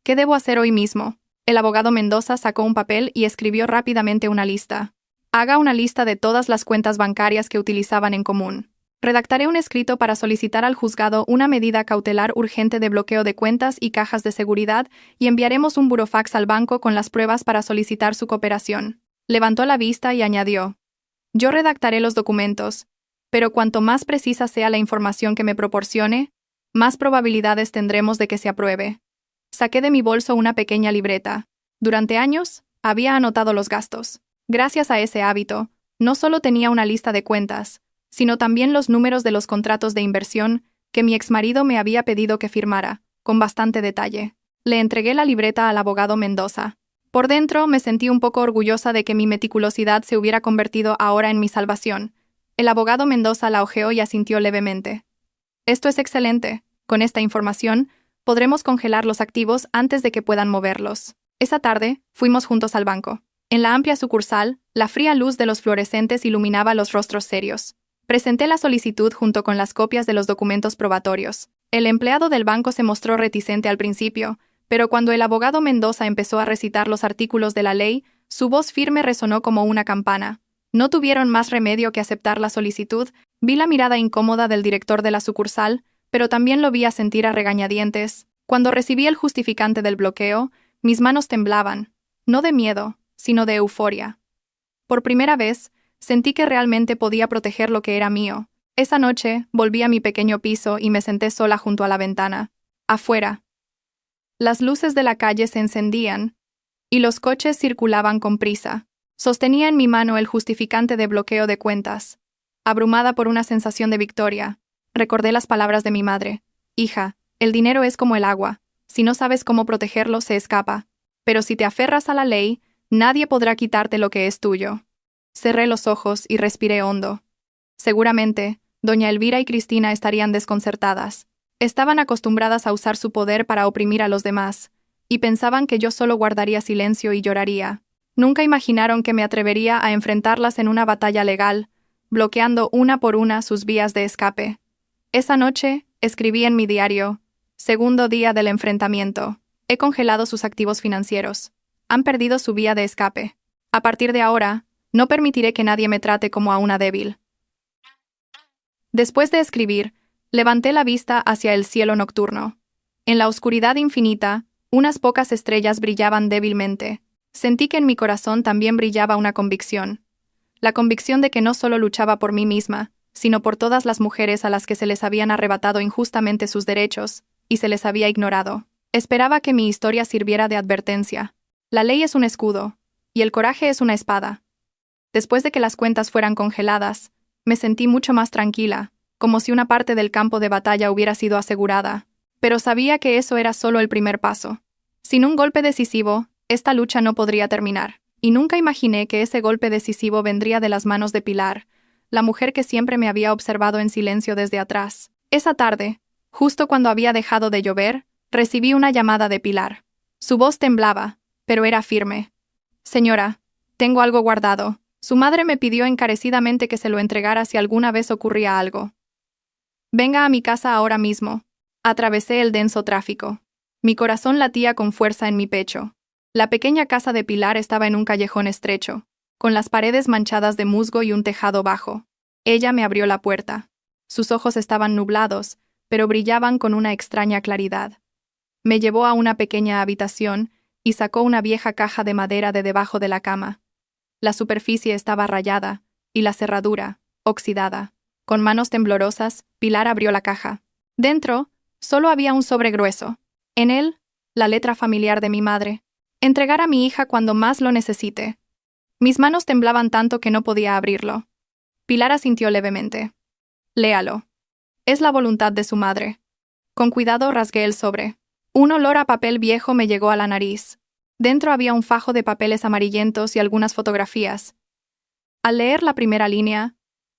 ¿Qué debo hacer hoy mismo? El abogado Mendoza sacó un papel y escribió rápidamente una lista. Haga una lista de todas las cuentas bancarias que utilizaban en común. Redactaré un escrito para solicitar al juzgado una medida cautelar urgente de bloqueo de cuentas y cajas de seguridad y enviaremos un burofax al banco con las pruebas para solicitar su cooperación. Levantó la vista y añadió. Yo redactaré los documentos, pero cuanto más precisa sea la información que me proporcione, más probabilidades tendremos de que se apruebe. Saqué de mi bolso una pequeña libreta. Durante años, había anotado los gastos. Gracias a ese hábito, no solo tenía una lista de cuentas, sino también los números de los contratos de inversión que mi exmarido me había pedido que firmara, con bastante detalle. Le entregué la libreta al abogado Mendoza. Por dentro me sentí un poco orgullosa de que mi meticulosidad se hubiera convertido ahora en mi salvación. El abogado Mendoza la hojeó y asintió levemente. Esto es excelente. Con esta información, podremos congelar los activos antes de que puedan moverlos. Esa tarde, fuimos juntos al banco. En la amplia sucursal, la fría luz de los fluorescentes iluminaba los rostros serios. Presenté la solicitud junto con las copias de los documentos probatorios. El empleado del banco se mostró reticente al principio, pero cuando el abogado Mendoza empezó a recitar los artículos de la ley, su voz firme resonó como una campana. No tuvieron más remedio que aceptar la solicitud. Vi la mirada incómoda del director de la sucursal, pero también lo vi asentir a regañadientes. Cuando recibí el justificante del bloqueo, mis manos temblaban, no de miedo, sino de euforia. Por primera vez, sentí que realmente podía proteger lo que era mío. Esa noche, volví a mi pequeño piso y me senté sola junto a la ventana. Afuera. Las luces de la calle se encendían, y los coches circulaban con prisa. Sostenía en mi mano el justificante de bloqueo de cuentas. Abrumada por una sensación de victoria, recordé las palabras de mi madre. Hija, el dinero es como el agua. Si no sabes cómo protegerlo, se escapa. Pero si te aferras a la ley, nadie podrá quitarte lo que es tuyo. Cerré los ojos y respiré hondo. Seguramente, doña Elvira y Cristina estarían desconcertadas. Estaban acostumbradas a usar su poder para oprimir a los demás, y pensaban que yo solo guardaría silencio y lloraría. Nunca imaginaron que me atrevería a enfrentarlas en una batalla legal, bloqueando una por una sus vías de escape. Esa noche, escribí en mi diario, segundo día del enfrentamiento. He congelado sus activos financieros. Han perdido su vía de escape. A partir de ahora, no permitiré que nadie me trate como a una débil. Después de escribir, levanté la vista hacia el cielo nocturno. En la oscuridad infinita, unas pocas estrellas brillaban débilmente. Sentí que en mi corazón también brillaba una convicción. La convicción de que no solo luchaba por mí misma, sino por todas las mujeres a las que se les habían arrebatado injustamente sus derechos, y se les había ignorado. Esperaba que mi historia sirviera de advertencia. La ley es un escudo, y el coraje es una espada. Después de que las cuentas fueran congeladas, me sentí mucho más tranquila, como si una parte del campo de batalla hubiera sido asegurada. Pero sabía que eso era solo el primer paso. Sin un golpe decisivo, esta lucha no podría terminar. Y nunca imaginé que ese golpe decisivo vendría de las manos de Pilar, la mujer que siempre me había observado en silencio desde atrás. Esa tarde, justo cuando había dejado de llover, recibí una llamada de Pilar. Su voz temblaba, pero era firme. Señora, tengo algo guardado. Su madre me pidió encarecidamente que se lo entregara si alguna vez ocurría algo. Venga a mi casa ahora mismo. Atravesé el denso tráfico. Mi corazón latía con fuerza en mi pecho. La pequeña casa de Pilar estaba en un callejón estrecho. con las paredes manchadas de musgo y un tejado bajo. Ella me abrió la puerta. Sus ojos estaban nublados, pero brillaban con una extraña claridad. Me llevó a una pequeña habitación y sacó una vieja caja de madera de debajo de la cama. La superficie estaba rayada, y la cerradura, oxidada. Con manos temblorosas, Pilar abrió la caja. Dentro, solo había un sobre grueso. En él, la letra familiar de mi madre. Entregar a mi hija cuando más lo necesite. Mis manos temblaban tanto que no podía abrirlo. Pilar asintió levemente. Léalo. Es la voluntad de su madre. Con cuidado rasgué el sobre. Un olor a papel viejo me llegó a la nariz. Dentro había un fajo de papeles amarillentos y algunas fotografías. Al leer la primera línea,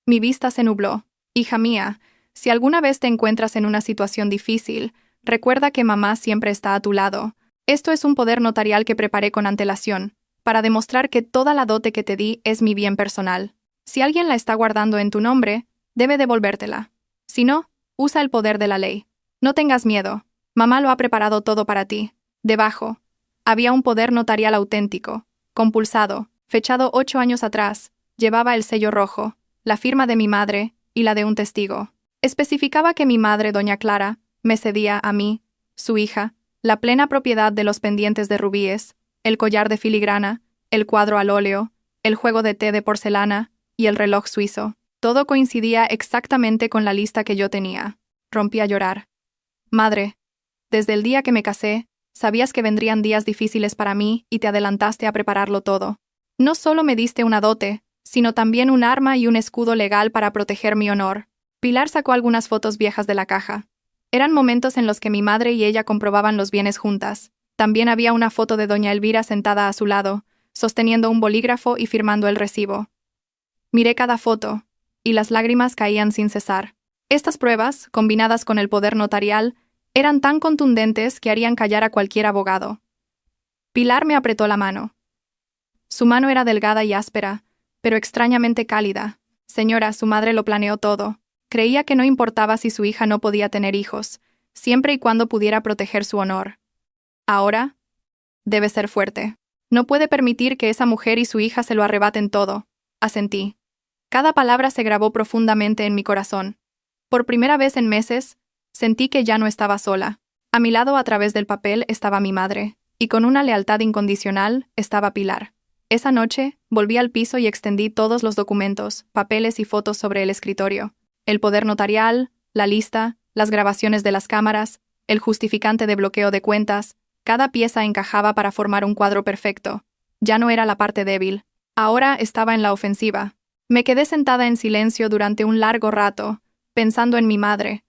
mi vista se nubló. Hija mía, si alguna vez te encuentras en una situación difícil, recuerda que mamá siempre está a tu lado. Esto es un poder notarial que preparé con antelación, para demostrar que toda la dote que te di es mi bien personal. Si alguien la está guardando en tu nombre, debe devolvértela. Si no, usa el poder de la ley. No tengas miedo. Mamá lo ha preparado todo para ti. Debajo, había un poder notarial auténtico, compulsado, fechado 8 años atrás, llevaba el sello rojo, la firma de mi madre y la de un testigo. Especificaba que mi madre, doña Clara, me cedía a mí, su hija, la plena propiedad de los pendientes de rubíes, el collar de filigrana, el cuadro al óleo, el juego de té de porcelana y el reloj suizo. Todo coincidía exactamente con la lista que yo tenía. Rompí a llorar. Madre, desde el día que me casé, sabías que vendrían días difíciles para mí y te adelantaste a prepararlo todo. No solo me diste una dote, sino también un arma y un escudo legal para proteger mi honor. Pilar sacó algunas fotos viejas de la caja. Eran momentos en los que mi madre y ella comprobaban los bienes juntas. También había una foto de doña Elvira sentada a su lado, sosteniendo un bolígrafo y firmando el recibo. Miré cada foto, y las lágrimas caían sin cesar. Estas pruebas, combinadas con el poder notarial, eran tan contundentes que harían callar a cualquier abogado. Pilar me apretó la mano. Su mano era delgada y áspera, pero extrañamente cálida. Señora, su madre lo planeó todo. Creía que no importaba si su hija no podía tener hijos, siempre y cuando pudiera proteger su honor. Ahora, debe ser fuerte. No puede permitir que esa mujer y su hija se lo arrebaten todo. Asentí. Cada palabra se grabó profundamente en mi corazón. Por primera vez en meses, sentí que ya no estaba sola. A mi lado, a través del papel, estaba mi madre, y con una lealtad incondicional estaba Pilar. Esa noche, volví al piso y extendí todos los documentos, papeles y fotos sobre el escritorio. El poder notarial, la lista, las grabaciones de las cámaras, el justificante de bloqueo de cuentas, cada pieza encajaba para formar un cuadro perfecto. Ya no era la parte débil. Ahora estaba en la ofensiva. Me quedé sentada en silencio durante un largo rato, pensando en mi madre.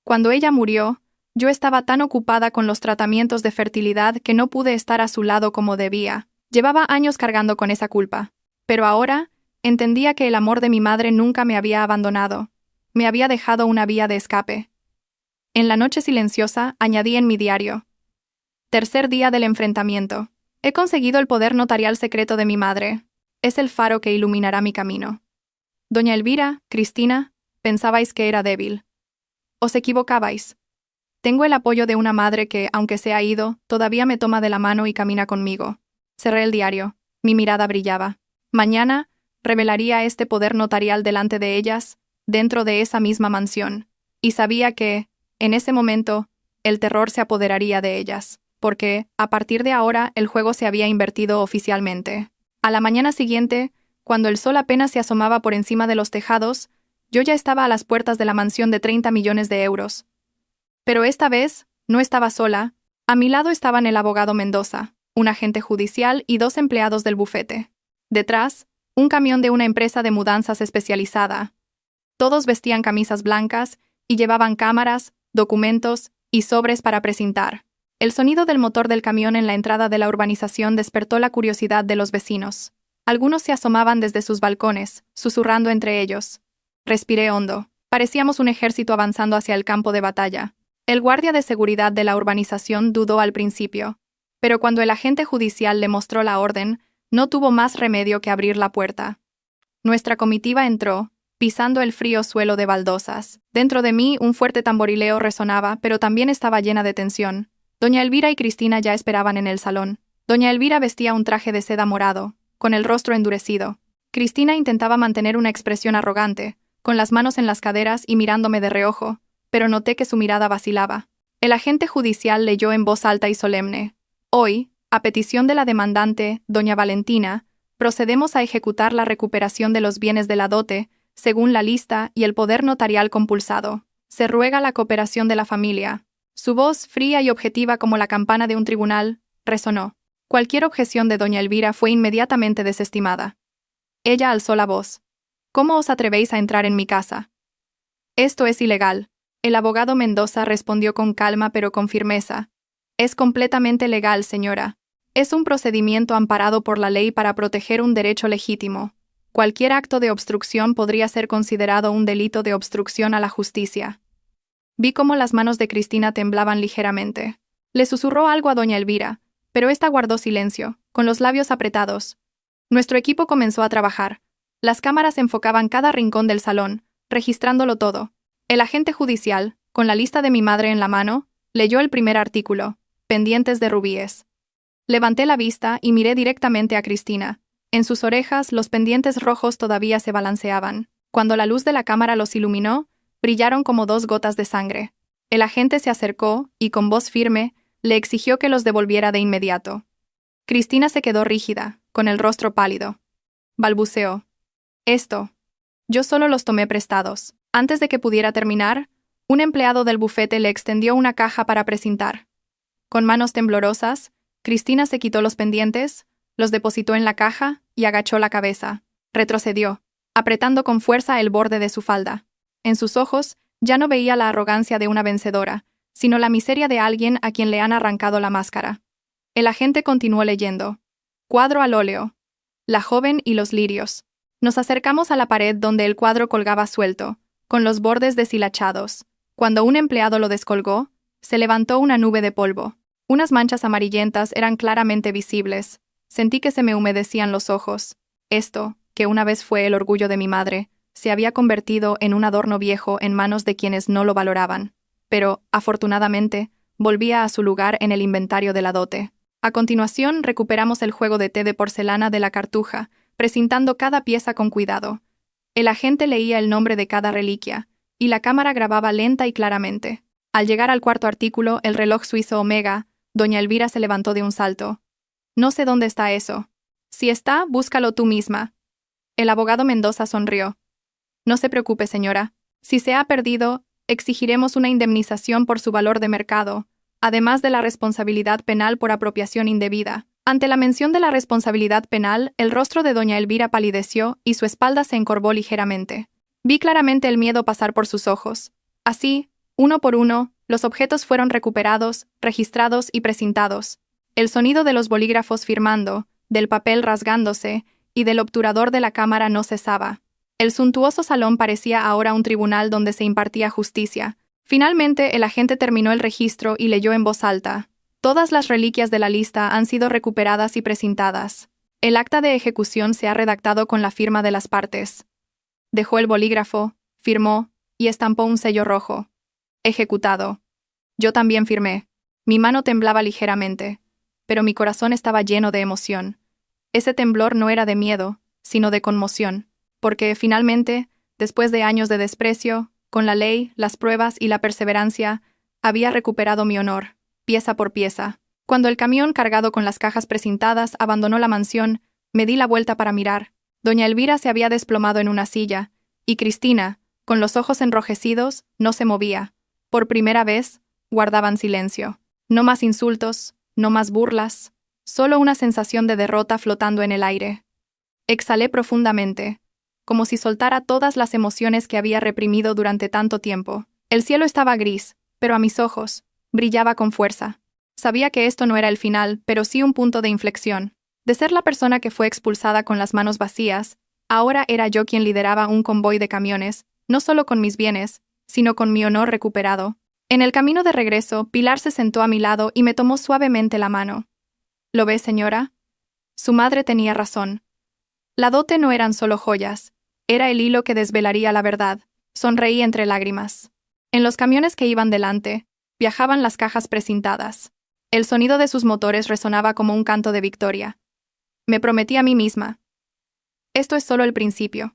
Cuando ella murió, yo estaba tan ocupada con los tratamientos de fertilidad que no pude estar a su lado como debía. Llevaba años cargando con esa culpa. Pero ahora, entendía que el amor de mi madre nunca me había abandonado. Me había dejado una vía de escape. En la noche silenciosa, añadí en mi diario. Tercer día del enfrentamiento. He conseguido el poder notarial secreto de mi madre. Es el faro que iluminará mi camino. Doña Elvira, Cristina, pensabais que era débil. Os equivocabais. Tengo el apoyo de una madre que, aunque se ha ido, todavía me toma de la mano y camina conmigo. Cerré el diario. Mi mirada brillaba. Mañana, revelaría este poder notarial delante de ellas, dentro de esa misma mansión. Y sabía que, en ese momento, el terror se apoderaría de ellas, porque, a partir de ahora, el juego se había invertido oficialmente. A la mañana siguiente, cuando el sol apenas se asomaba por encima de los tejados, yo ya estaba a las puertas de la mansión de 30 millones de euros. Pero esta vez, no estaba sola. A mi lado estaban el abogado Mendoza, un agente judicial y 2 empleados del bufete. Detrás, un camión de una empresa de mudanzas especializada. Todos vestían camisas blancas y llevaban cámaras, documentos y sobres para precintar. El sonido del motor del camión en la entrada de la urbanización despertó la curiosidad de los vecinos. Algunos se asomaban desde sus balcones, susurrando entre ellos. Respiré hondo. Parecíamos un ejército avanzando hacia el campo de batalla. El guardia de seguridad de la urbanización dudó al principio, pero cuando el agente judicial le mostró la orden, no tuvo más remedio que abrir la puerta. Nuestra comitiva entró, pisando el frío suelo de baldosas. Dentro de mí un fuerte tamborileo resonaba, pero también estaba llena de tensión. Doña Elvira y Cristina ya esperaban en el salón. Doña Elvira vestía un traje de seda morado, con el rostro endurecido. Cristina intentaba mantener una expresión arrogante, con las manos en las caderas y mirándome de reojo, pero noté que su mirada vacilaba. El agente judicial leyó en voz alta y solemne: Hoy, a petición de la demandante, doña Valentina, procedemos a ejecutar la recuperación de los bienes de la dote, según la lista y el poder notarial compulsado. Se ruega la cooperación de la familia. Su voz, fría y objetiva como la campana de un tribunal, resonó. Cualquier objeción de doña Elvira fue inmediatamente desestimada. Ella alzó la voz. ¿Cómo os atrevéis a entrar en mi casa? Esto es ilegal. El abogado Mendoza respondió con calma pero con firmeza. Es completamente legal, señora. Es un procedimiento amparado por la ley para proteger un derecho legítimo. Cualquier acto de obstrucción podría ser considerado un delito de obstrucción a la justicia. Vi cómo las manos de Cristina temblaban ligeramente. Le susurró algo a doña Elvira, pero ésta guardó silencio, con los labios apretados. Nuestro equipo comenzó a trabajar. Las cámaras enfocaban cada rincón del salón, registrándolo todo. El agente judicial, con la lista de mi madre en la mano, leyó el primer artículo: pendientes de rubíes. Levanté la vista y miré directamente a Cristina. En sus orejas los pendientes rojos todavía se balanceaban. Cuando la luz de la cámara los iluminó, brillaron como 2 gotas de sangre. El agente se acercó y, con voz firme, le exigió que los devolviera de inmediato. Cristina se quedó rígida, con el rostro pálido. Balbuceó: Esto. Yo solo los tomé prestados. Antes de que pudiera terminar, un empleado del bufete le extendió una caja para precintar. Con manos temblorosas, Cristina se quitó los pendientes, los depositó en la caja y agachó la cabeza. Retrocedió, apretando con fuerza el borde de su falda. En sus ojos ya no veía la arrogancia de una vencedora, sino la miseria de alguien a quien le han arrancado la máscara. El agente continuó leyendo. Cuadro al óleo. La joven y los lirios. Nos acercamos a la pared donde el cuadro colgaba suelto, con los bordes deshilachados. Cuando un empleado lo descolgó, se levantó una nube de polvo. Unas manchas amarillentas eran claramente visibles. Sentí que se me humedecían los ojos. Esto, que una vez fue el orgullo de mi madre, se había convertido en un adorno viejo en manos de quienes no lo valoraban. Pero, afortunadamente, volvía a su lugar en el inventario de la dote. A continuación, recuperamos el juego de té de porcelana de la Cartuja, precintando cada pieza con cuidado. El agente leía el nombre de cada reliquia, y la cámara grababa lenta y claramente. Al llegar al cuarto artículo, el reloj suizo Omega, doña Elvira se levantó de un salto. No sé dónde está eso. Si está, búscalo tú misma. El abogado Mendoza sonrió. No se preocupe, señora. Si se ha perdido, exigiremos una indemnización por su valor de mercado, además de la responsabilidad penal por apropiación indebida. Ante la mención de la responsabilidad penal, el rostro de doña Elvira palideció y su espalda se encorvó ligeramente. Vi claramente el miedo pasar por sus ojos. Así, uno por uno, los objetos fueron recuperados, registrados y precintados. El sonido de los bolígrafos firmando, del papel rasgándose y del obturador de la cámara no cesaba. El suntuoso salón parecía ahora un tribunal donde se impartía justicia. Finalmente, el agente terminó el registro y leyó en voz alta: Todas las reliquias de la lista han sido recuperadas y precintadas. El acta de ejecución se ha redactado con la firma de las partes. Dejó el bolígrafo, firmó y estampó un sello rojo. Ejecutado. Yo también firmé. Mi mano temblaba ligeramente, pero mi corazón estaba lleno de emoción. Ese temblor no era de miedo, sino de conmoción, porque, finalmente, después de años de desprecio, con la ley, las pruebas y la perseverancia, había recuperado mi honor, pieza por pieza. Cuando el camión cargado con las cajas precintadas abandonó la mansión, me di la vuelta para mirar. Doña Elvira se había desplomado en una silla, y Cristina, con los ojos enrojecidos, no se movía. Por primera vez, guardaban silencio. No más insultos, no más burlas, solo una sensación de derrota flotando en el aire. Exhalé profundamente, como si soltara todas las emociones que había reprimido durante tanto tiempo. El cielo estaba gris, pero a mis ojos, brillaba con fuerza. Sabía que esto no era el final, pero sí un punto de inflexión. De ser la persona que fue expulsada con las manos vacías, ahora era yo quien lideraba un convoy de camiones, no solo con mis bienes, sino con mi honor recuperado. En el camino de regreso, Pilar se sentó a mi lado y me tomó suavemente la mano. ¿Lo ve, señora? Su madre tenía razón. La dote no eran solo joyas, era el hilo que desvelaría la verdad. Sonreí entre lágrimas. En los camiones que iban delante, viajaban las cajas precintadas. El sonido de sus motores resonaba como un canto de victoria. Me prometí a mí misma. Esto es solo el principio.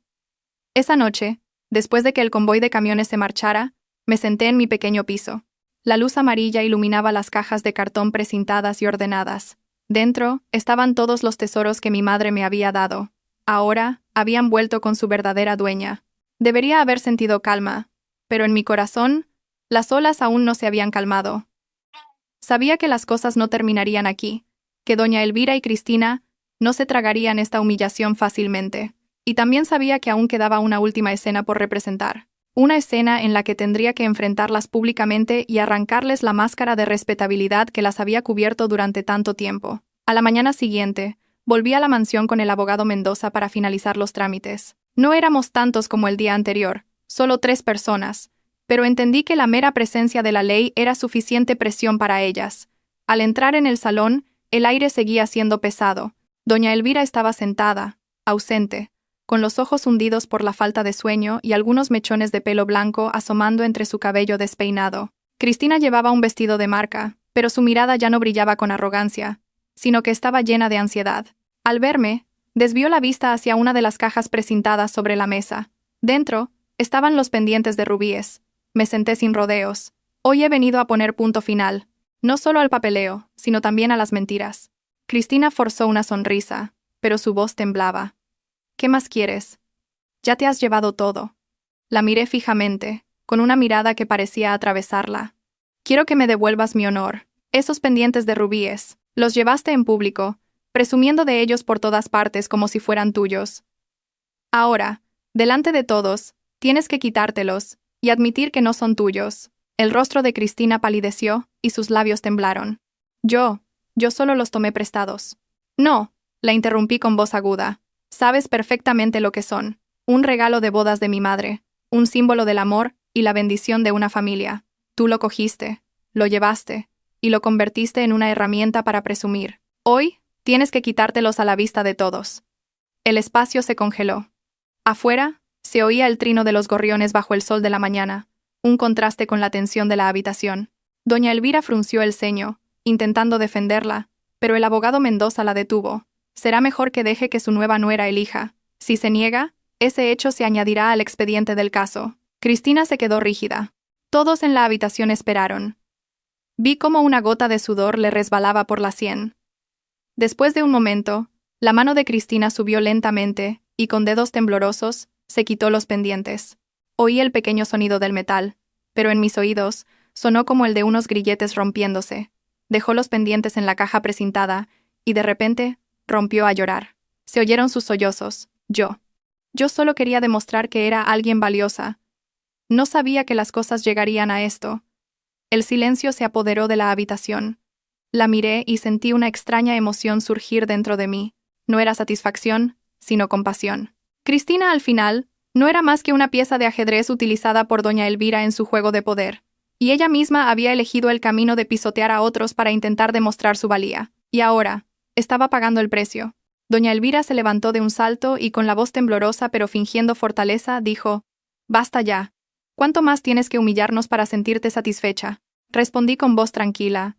Esa noche, después de que el convoy de camiones se marchara, me senté en mi pequeño piso. La luz amarilla iluminaba las cajas de cartón precintadas y ordenadas. Dentro estaban todos los tesoros que mi madre me había dado. Ahora habían vuelto con su verdadera dueña. Debería haber sentido calma, pero en mi corazón, las olas aún no se habían calmado. Sabía que las cosas no terminarían aquí, que doña Elvira y Cristina no se tragarían esta humillación fácilmente. Y también sabía que aún quedaba una última escena por representar. Una escena en la que tendría que enfrentarlas públicamente y arrancarles la máscara de respetabilidad que las había cubierto durante tanto tiempo. A la mañana siguiente, volví a la mansión con el abogado Mendoza para finalizar los trámites. No éramos tantos como el día anterior, solo 3 personas, pero entendí que la mera presencia de la ley era suficiente presión para ellas. Al entrar en el salón, el aire seguía siendo pesado. Doña Elvira estaba sentada, ausente, con los ojos hundidos por la falta de sueño y algunos mechones de pelo blanco asomando entre su cabello despeinado. Cristina llevaba un vestido de marca, pero su mirada ya no brillaba con arrogancia, sino que estaba llena de ansiedad. Al verme, desvió la vista hacia una de las cajas precintadas sobre la mesa. Dentro estaban los pendientes de rubíes. Me senté sin rodeos. Hoy he venido a poner punto final, no solo al papeleo, sino también a las mentiras. Cristina forzó una sonrisa, pero su voz temblaba. ¿Qué más quieres? Ya te has llevado todo. La miré fijamente, con una mirada que parecía atravesarla. Quiero que me devuelvas mi honor. Esos pendientes de rubíes, los llevaste en público, presumiendo de ellos por todas partes como si fueran tuyos. Ahora, delante de todos, tienes que quitártelos y admitir que no son tuyos. El rostro de Cristina palideció y sus labios temblaron. Yo solo los tomé prestados. No, la interrumpí con voz aguda. Sabes perfectamente lo que son. Un regalo de bodas de mi madre, un símbolo del amor y la bendición de una familia. Tú lo cogiste, lo llevaste, y lo convertiste en una herramienta para presumir. Hoy, tienes que quitártelos a la vista de todos. El espacio se congeló. Afuera, se oía el trino de los gorriones bajo el sol de la mañana, un contraste con la tensión de la habitación. Doña Elvira frunció el ceño, intentando defenderla, pero el abogado Mendoza la detuvo. Será mejor que deje que su nueva nuera elija. Si se niega, ese hecho se añadirá al expediente del caso. Cristina se quedó rígida. Todos en la habitación esperaron. Vi cómo una gota de sudor le resbalaba por la sien. Después de un momento, la mano de Cristina subió lentamente y con dedos temblorosos se quitó los pendientes. Oí el pequeño sonido del metal, pero en mis oídos sonó como el de unos grilletes rompiéndose. Dejó los pendientes en la caja precintada y de repente rompió a llorar. Se oyeron sus sollozos. Yo solo quería demostrar que era alguien valiosa. No sabía que las cosas llegarían a esto. El silencio se apoderó de la habitación. La miré y sentí una extraña emoción surgir dentro de mí. No era satisfacción, sino compasión. Cristina, al final, no era más que una pieza de ajedrez utilizada por doña Elvira en su juego de poder, y ella misma había elegido el camino de pisotear a otros para intentar demostrar su valía. Y ahora, estaba pagando el precio. Doña Elvira se levantó de un salto y con la voz temblorosa pero fingiendo fortaleza, dijo: «Basta ya. ¿Cuánto más tienes que humillarnos para sentirte satisfecha?». Respondí con voz tranquila: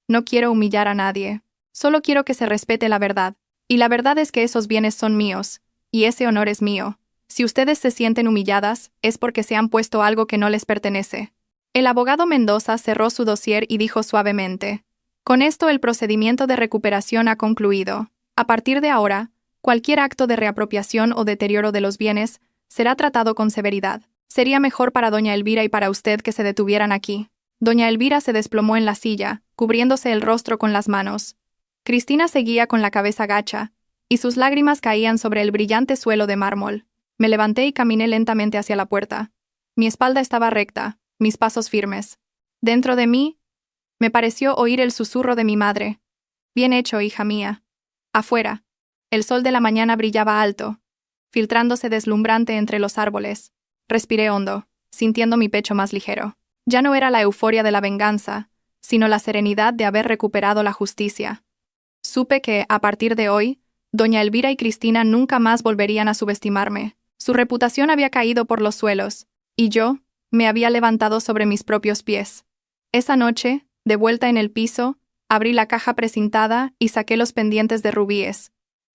«No quiero humillar a nadie. Solo quiero que se respete la verdad. Y la verdad es que esos bienes son míos, y ese honor es mío. Si ustedes se sienten humilladas, es porque se han puesto algo que no les pertenece». El abogado Mendoza cerró su dossier y dijo suavemente: «Con esto el procedimiento de recuperación ha concluido. A partir de ahora, cualquier acto de reapropiación o deterioro de los bienes será tratado con severidad. Sería mejor para doña Elvira y para usted que se detuvieran aquí». Doña Elvira se desplomó en la silla, cubriéndose el rostro con las manos. Cristina seguía con la cabeza gacha, y sus lágrimas caían sobre el brillante suelo de mármol. Me levanté y caminé lentamente hacia la puerta. Mi espalda estaba recta, mis pasos firmes. Dentro de mí, me pareció oír el susurro de mi madre: «Bien hecho, hija mía». Afuera, el sol de la mañana brillaba alto, filtrándose deslumbrante entre los árboles. Respiré hondo, sintiendo mi pecho más ligero. Ya no era la euforia de la venganza, sino la serenidad de haber recuperado la justicia. Supe que, a partir de hoy, doña Elvira y Cristina nunca más volverían a subestimarme. Su reputación había caído por los suelos, y yo me había levantado sobre mis propios pies. Esa noche, de vuelta en el piso, abrí la caja precintada y saqué los pendientes de rubíes.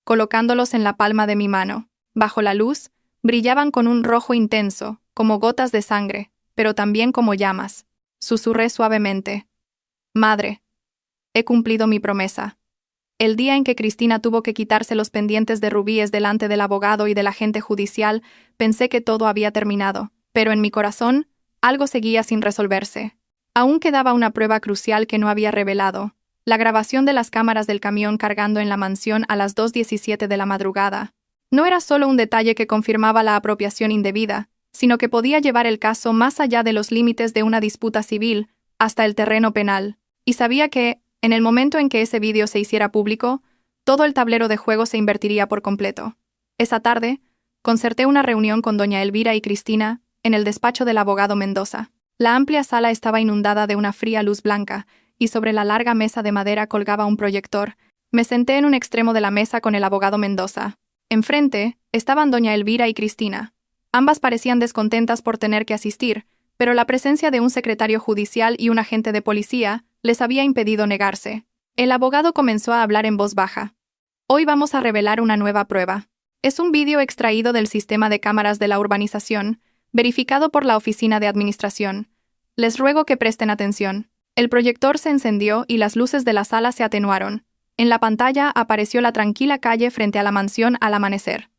colocándolos en la palma de mi mano. Bajo la luz, brillaban con un rojo intenso, como gotas de sangre, pero también como llamas. Susurré suavemente. Madre, he cumplido mi promesa. El día en que Cristina tuvo que quitarse los pendientes de rubíes delante del abogado y del agente judicial, pensé que todo había terminado, pero en mi corazón, algo seguía sin resolverse. Aún quedaba una prueba crucial que no había revelado: la grabación de las cámaras del camión cargando en la mansión a las 2:17 de la madrugada. No era solo un detalle que confirmaba la apropiación indebida, sino que podía llevar el caso más allá de los límites de una disputa civil, hasta el terreno penal. Y sabía que, en el momento en que ese vídeo se hiciera público, todo el tablero de juego se invertiría por completo. Esa tarde, concerté una reunión con doña Elvira y Cristina en el despacho del abogado Mendoza. La amplia sala estaba inundada de una fría luz blanca, y sobre la larga mesa de madera colgaba un proyector. Me senté en un extremo de la mesa con el abogado Mendoza. Enfrente estaban doña Elvira y Cristina. Ambas parecían descontentas por tener que asistir, pero la presencia de un secretario judicial y un agente de policía les había impedido negarse. El abogado comenzó a hablar en voz baja. Hoy vamos a revelar una nueva prueba. Es un vídeo extraído del sistema de cámaras de la urbanización, verificado por la Oficina de Administración. Les ruego que presten atención. El proyector se encendió y las luces de la sala se atenuaron. En la pantalla apareció la tranquila calle frente a la mansión al amanecer.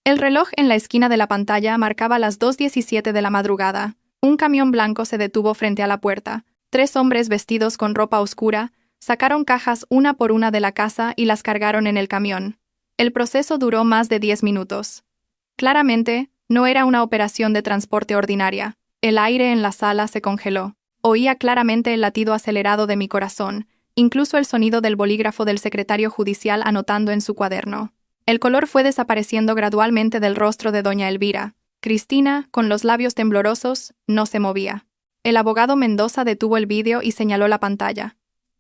El reloj en la esquina de la pantalla marcaba las 2:17 de la madrugada. Un camión blanco se detuvo frente a la puerta. 3 hombres vestidos con ropa oscura sacaron cajas una por una de la casa y las cargaron en el camión. El proceso duró más de 10 minutos. Claramente, no era una operación de transporte ordinaria. El aire en la sala se congeló. Oía claramente el latido acelerado de mi corazón, incluso el sonido del bolígrafo del secretario judicial anotando en su cuaderno. El color fue desapareciendo gradualmente del rostro de doña Elvira. Cristina, con los labios temblorosos, no se movía. El abogado Mendoza detuvo el vídeo y señaló la pantalla.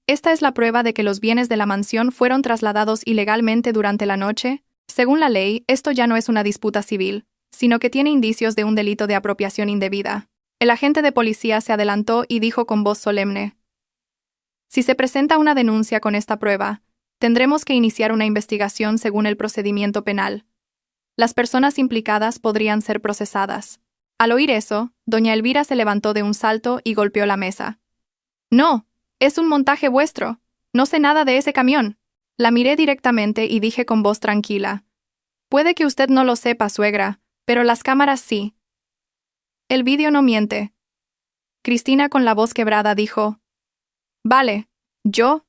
Esta es la prueba de que los bienes de la mansión fueron trasladados ilegalmente durante la noche. Según la ley, esto ya no es una disputa civil, sino que tiene indicios de un delito de apropiación indebida. El agente de policía se adelantó y dijo con voz solemne: si se presenta una denuncia con esta prueba, tendremos que iniciar una investigación según el procedimiento penal. Las personas implicadas podrían ser procesadas. Al oír eso, doña Elvira se levantó de un salto y golpeó la mesa. «No, es un montaje vuestro. No sé nada de ese camión». La miré directamente y dije con voz tranquila: «Puede que usted no lo sepa, suegra, pero las cámaras sí. El vídeo no miente». Cristina, con la voz quebrada, dijo: «Vale, yo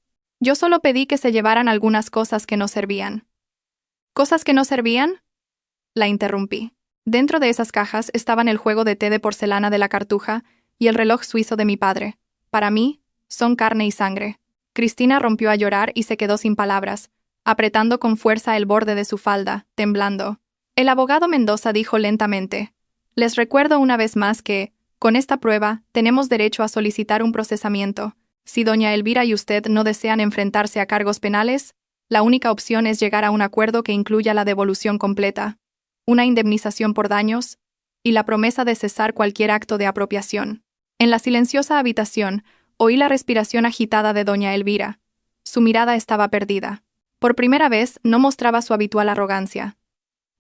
solo pedí que se llevaran algunas cosas que no servían». ¿Cosas que no servían?, la interrumpí. Dentro de esas cajas estaban el juego de té de porcelana de la Cartuja y el reloj suizo de mi padre. Para mí, son carne y sangre. Cristina rompió a llorar y se quedó sin palabras, apretando con fuerza el borde de su falda, temblando. El abogado Mendoza dijo lentamente: les recuerdo una vez más que, con esta prueba, tenemos derecho a solicitar un procesamiento. Si doña Elvira y usted no desean enfrentarse a cargos penales, la única opción es llegar a un acuerdo que incluya la devolución completa, una indemnización por daños y la promesa de cesar cualquier acto de apropiación. En la silenciosa habitación, oí la respiración agitada de doña Elvira. Su mirada estaba perdida. Por primera vez, no mostraba su habitual arrogancia.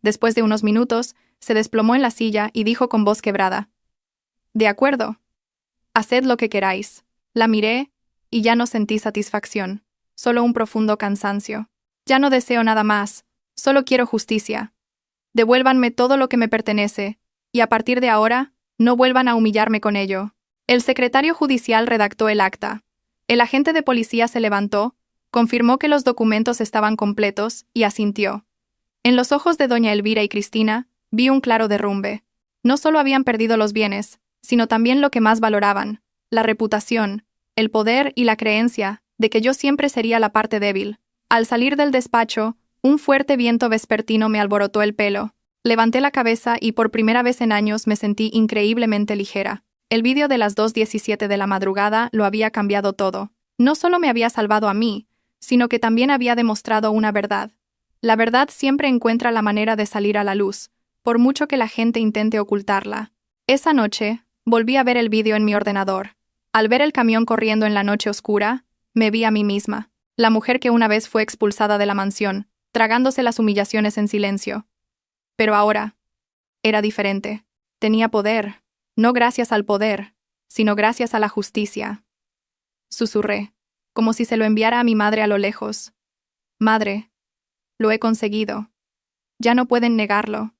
Después de unos minutos, se desplomó en la silla y dijo con voz quebrada: «De acuerdo. Haced lo que queráis». La miré y ya no sentí satisfacción, solo un profundo cansancio. Ya no deseo nada más, solo quiero justicia. Devuélvanme todo lo que me pertenece, y a partir de ahora, no vuelvan a humillarme con ello. El secretario judicial redactó el acta. El agente de policía se levantó, confirmó que los documentos estaban completos y asintió. En los ojos de doña Elvira y Cristina, vi un claro derrumbe. No solo habían perdido los bienes, sino también lo que más valoraban: la reputación, el poder y la creencia de que yo siempre sería la parte débil. Al salir del despacho, un fuerte viento vespertino me alborotó el pelo. Levanté la cabeza y por primera vez en años me sentí increíblemente ligera. El vídeo de las 2:17 de la madrugada lo había cambiado todo. No solo me había salvado a mí, sino que también había demostrado una verdad. La verdad siempre encuentra la manera de salir a la luz, por mucho que la gente intente ocultarla. Esa noche, volví a ver el vídeo en mi ordenador. Al ver el camión corriendo en la noche oscura, me vi a mí misma, la mujer que una vez fue expulsada de la mansión, tragándose las humillaciones en silencio. Pero ahora era diferente. Tenía poder, no gracias al poder, sino gracias a la justicia. Susurré, como si se lo enviara a mi madre a lo lejos. Madre, lo he conseguido. Ya no pueden negarlo.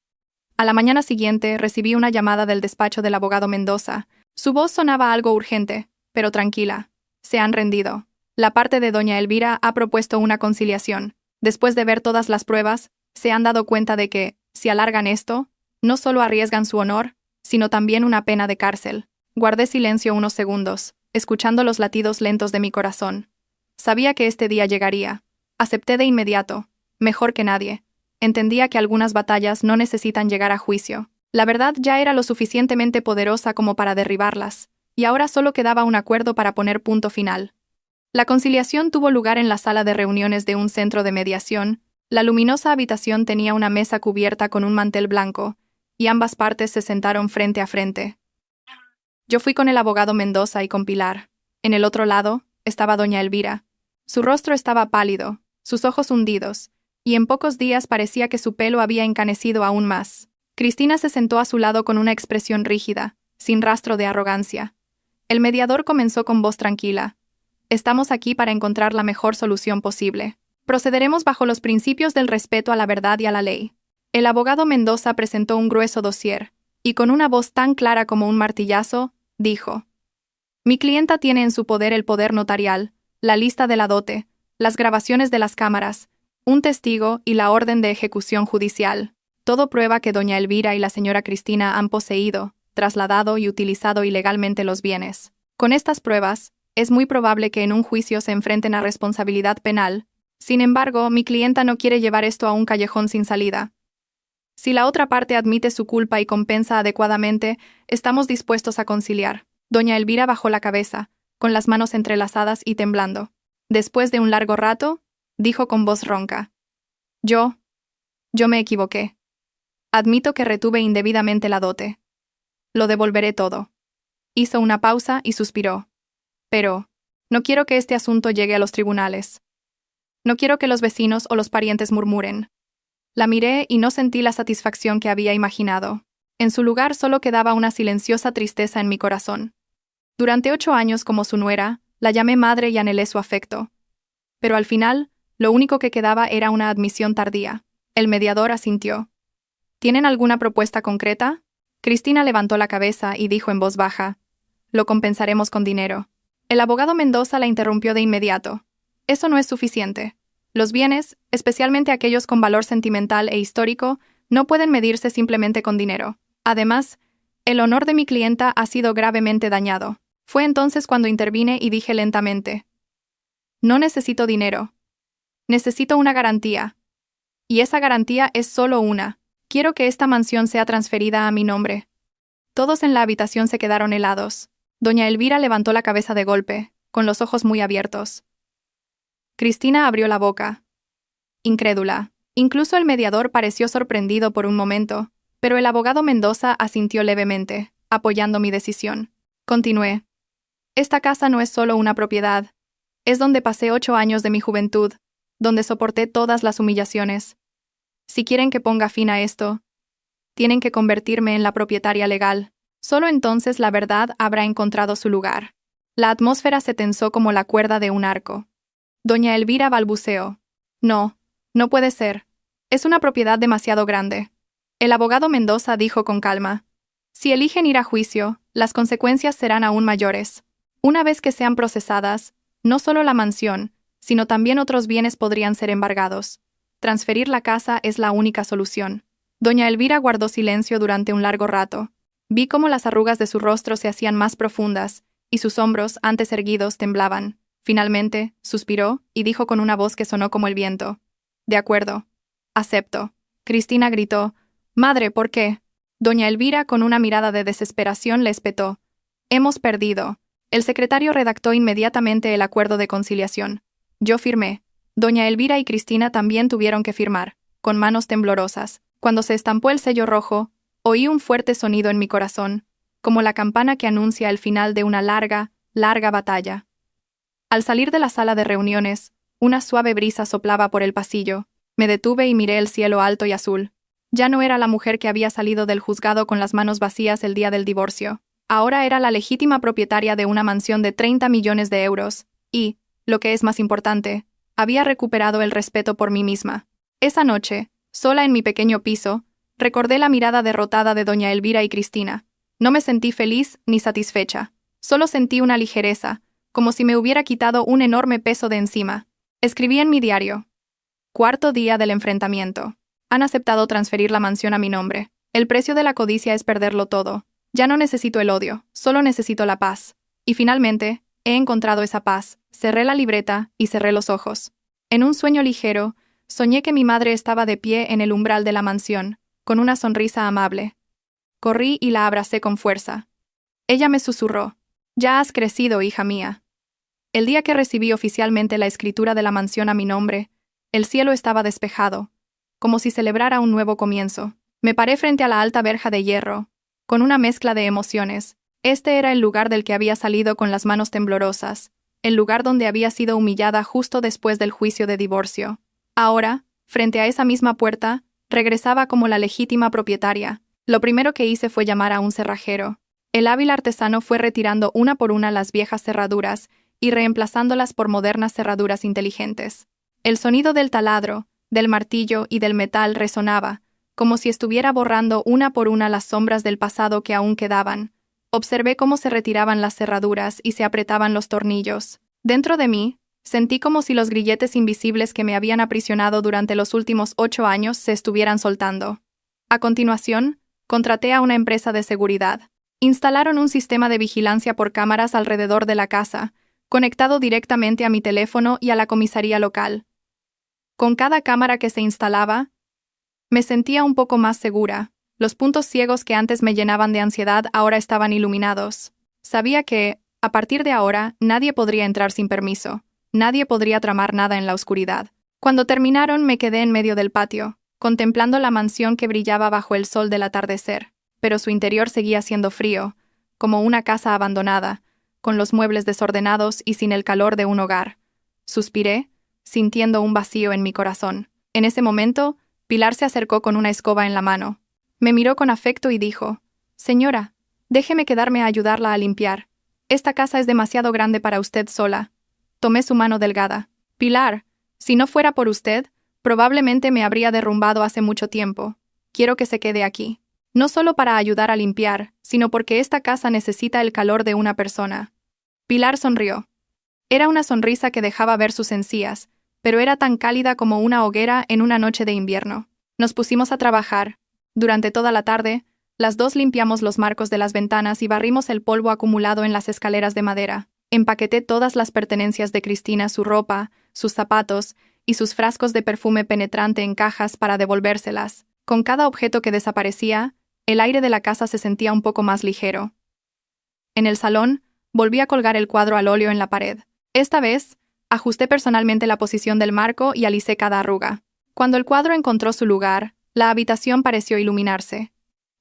A la mañana siguiente recibí una llamada del despacho del abogado Mendoza. Su voz sonaba algo urgente, pero tranquila. Se han rendido. La parte de doña Elvira ha propuesto una conciliación. Después de ver todas las pruebas, se han dado cuenta de que, si alargan esto, no solo arriesgan su honor, sino también una pena de cárcel. Guardé silencio unos segundos, escuchando los latidos lentos de mi corazón. Sabía que este día llegaría. Acepté de inmediato, mejor que nadie. Entendía que algunas batallas no necesitan llegar a juicio. La verdad ya era lo suficientemente poderosa como para derribarlas, y ahora solo quedaba un acuerdo para poner punto final. La conciliación tuvo lugar en la sala de reuniones de un centro de mediación. La luminosa habitación tenía una mesa cubierta con un mantel blanco, y ambas partes se sentaron frente a frente. Yo fui con el abogado Mendoza y con Pilar. En el otro lado estaba doña Elvira. Su rostro estaba pálido, sus ojos hundidos, y en pocos días parecía que su pelo había encanecido aún más. Cristina se sentó a su lado con una expresión rígida, sin rastro de arrogancia. El mediador comenzó con voz tranquila. Estamos aquí para encontrar la mejor solución posible. Procederemos bajo los principios del respeto a la verdad y a la ley. El abogado Mendoza presentó un grueso dossier, y con una voz tan clara como un martillazo, dijo: Mi clienta tiene en su poder el poder notarial, la lista de la dote, las grabaciones de las cámaras, un testigo y la orden de ejecución judicial. Todo prueba que doña Elvira y la señora Cristina han poseído, trasladado y utilizado ilegalmente los bienes. Con estas pruebas, es muy probable que en un juicio se enfrenten a responsabilidad penal. Sin embargo, mi clienta no quiere llevar esto a un callejón sin salida. Si la otra parte admite su culpa y compensa adecuadamente, estamos dispuestos a conciliar. Doña Elvira bajó la cabeza, con las manos entrelazadas y temblando. Después de un largo rato, dijo con voz ronca: Yo me equivoqué. Admito que retuve indebidamente la dote. Lo devolveré todo. Hizo una pausa y suspiró. Pero no quiero que este asunto llegue a los tribunales. No quiero que los vecinos o los parientes murmuren. La miré y no sentí la satisfacción que había imaginado. En su lugar solo quedaba una silenciosa tristeza en mi corazón. Durante 8 años como su nuera, la llamé madre y anhelé su afecto. Pero al final, lo único que quedaba era una admisión tardía. El mediador asintió. ¿Tienen alguna propuesta concreta? Cristina levantó la cabeza y dijo en voz baja: Lo compensaremos con dinero. El abogado Mendoza la interrumpió de inmediato. Eso no es suficiente. Los bienes, especialmente aquellos con valor sentimental e histórico, no pueden medirse simplemente con dinero. Además, el honor de mi clienta ha sido gravemente dañado. Fue entonces cuando intervine y dije lentamente: No necesito dinero. Necesito una garantía. Y esa garantía es solo una. Quiero que esta mansión sea transferida a mi nombre. Todos en la habitación se quedaron helados. Doña Elvira levantó la cabeza de golpe, con los ojos muy abiertos. Cristina abrió la boca, incrédula. Incluso el mediador pareció sorprendido por un momento, pero el abogado Mendoza asintió levemente, apoyando mi decisión. Continué. Esta casa no es solo una propiedad. Es donde pasé 8 años de mi juventud, donde soporté todas las humillaciones. Si quieren que ponga fin a esto, tienen que convertirme en la propietaria legal. Solo entonces la verdad habrá encontrado su lugar. La atmósfera se tensó como la cuerda de un arco. Doña Elvira balbuceó: No puede ser. Es una propiedad demasiado grande. El abogado Mendoza dijo con calma: Si eligen ir a juicio, las consecuencias serán aún mayores. Una vez que sean procesadas, no solo la mansión, sino también otros bienes podrían ser embargados. Transferir la casa es la única solución. Doña Elvira guardó silencio durante un largo rato. Vi cómo las arrugas de su rostro se hacían más profundas, y sus hombros, antes erguidos, temblaban. Finalmente, suspiró y dijo con una voz que sonó como el viento: De acuerdo. Acepto. Cristina gritó: Madre, ¿por qué? Doña Elvira, con una mirada de desesperación, le espetó: Hemos perdido. El secretario redactó inmediatamente el acuerdo de conciliación. Yo firmé. Doña Elvira y Cristina también tuvieron que firmar, con manos temblorosas. Cuando se estampó el sello rojo, oí un fuerte sonido en mi corazón, como la campana que anuncia el final de una larga batalla. Al salir de la sala de reuniones, una suave brisa soplaba por el pasillo, Me detuve y miré el cielo alto y azul. Ya no era la mujer que había salido del juzgado con las manos vacías el día del divorcio. Ahora era la legítima propietaria de una mansión de 30 millones de euros, y, lo que es más importante, había recuperado el respeto por mí misma. Esa noche, sola en mi pequeño piso, recordé la mirada derrotada de doña Elvira y Cristina. No me sentí feliz ni satisfecha. Solo sentí una ligereza, como si me hubiera quitado un enorme peso de encima. Escribí en mi diario. Cuarto día del enfrentamiento. Han aceptado transferir la mansión a mi nombre. El precio de la codicia es perderlo todo. Ya no necesito el odio, solo necesito la paz. Y finalmente, he encontrado esa paz. Cerré la libreta y cerré los ojos. En un sueño ligero, soñé que mi madre estaba de pie en el umbral de la mansión, con una sonrisa amable. Corrí y la abracé con fuerza. Ella me susurró. Ya has crecido, hija mía. El día que recibí oficialmente la escritura de la mansión a mi nombre, el cielo estaba despejado, como si celebrara un nuevo comienzo. Me paré frente a la alta verja de hierro, con una mezcla de emociones. Este era el lugar del que había salido con las manos temblorosas, el lugar donde había sido humillada justo después del juicio de divorcio. Ahora, frente a esa misma puerta, regresaba como la legítima propietaria. Lo primero que hice fue llamar a un cerrajero. El hábil artesano fue retirando una por una las viejas cerraduras y reemplazándolas por modernas cerraduras inteligentes. El sonido del taladro, del martillo y del metal resonaba, como si estuviera borrando una por una las sombras del pasado que aún quedaban. Observé cómo se retiraban las cerraduras y se apretaban los tornillos. Dentro de mí, sentí como si los grilletes invisibles que me habían aprisionado durante los últimos 8 años se estuvieran soltando. A continuación, contraté a una empresa de seguridad. Instalaron un sistema de vigilancia por cámaras alrededor de la casa, conectado directamente a mi teléfono y a la comisaría local. Con cada cámara que se instalaba, me sentía un poco más segura. Los puntos ciegos que antes me llenaban de ansiedad ahora estaban iluminados. Sabía que, a partir de ahora, nadie podría entrar sin permiso. Nadie podría tramar nada en la oscuridad. Cuando terminaron, me quedé en medio del patio, contemplando la mansión que brillaba bajo el sol del atardecer. Pero su interior seguía siendo frío, como una casa abandonada, con los muebles desordenados y sin el calor de un hogar. Suspiré, sintiendo un vacío en mi corazón. En ese momento, Pilar se acercó con una escoba en la mano. Me miró con afecto y dijo: «Señora, déjeme quedarme a ayudarla a limpiar. Esta casa es demasiado grande para usted sola». Tomé su mano delgada. «Pilar, si no fuera por usted, probablemente me habría derrumbado hace mucho tiempo. Quiero que se quede aquí. No solo para ayudar a limpiar, sino porque esta casa necesita el calor de una persona». Pilar sonrió. Era una sonrisa que dejaba ver sus encías, pero era tan cálida como una hoguera en una noche de invierno. Nos pusimos a trabajar. Durante toda la tarde, las dos limpiamos los marcos de las ventanas y barrimos el polvo acumulado en las escaleras de madera. Empaqueté todas las pertenencias de Cristina, su ropa, sus zapatos y sus frascos de perfume penetrante en cajas para devolvérselas. Con cada objeto que desaparecía, el aire de la casa se sentía un poco más ligero. En el salón, volví a colgar el cuadro al óleo en la pared. Esta vez, ajusté personalmente la posición del marco y alisé cada arruga. Cuando el cuadro encontró su lugar, la habitación pareció iluminarse.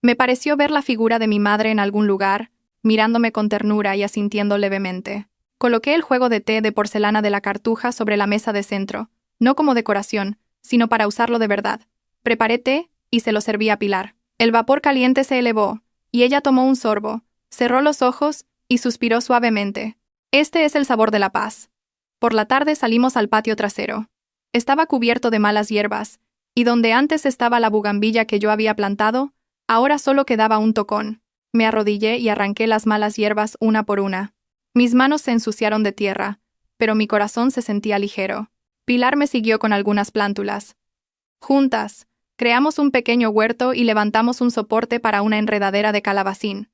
Me pareció ver la figura de mi madre en algún lugar, mirándome con ternura y asintiendo levemente. Coloqué el juego de té de porcelana de la Cartuja sobre la mesa de centro, no como decoración, sino para usarlo de verdad. Preparé té y se lo serví a Pilar. El vapor caliente se elevó, y ella tomó un sorbo, cerró los ojos y suspiró suavemente. Este es el sabor de la paz. Por la tarde salimos al patio trasero. Estaba cubierto de malas hierbas, y donde antes estaba la bugambilla que yo había plantado, ahora solo quedaba un tocón. Me arrodillé y arranqué las malas hierbas una por una. Mis manos se ensuciaron de tierra, pero mi corazón se sentía ligero. Pilar me siguió con algunas plántulas. Juntas, creamos un pequeño huerto y levantamos un soporte para una enredadera de calabacín.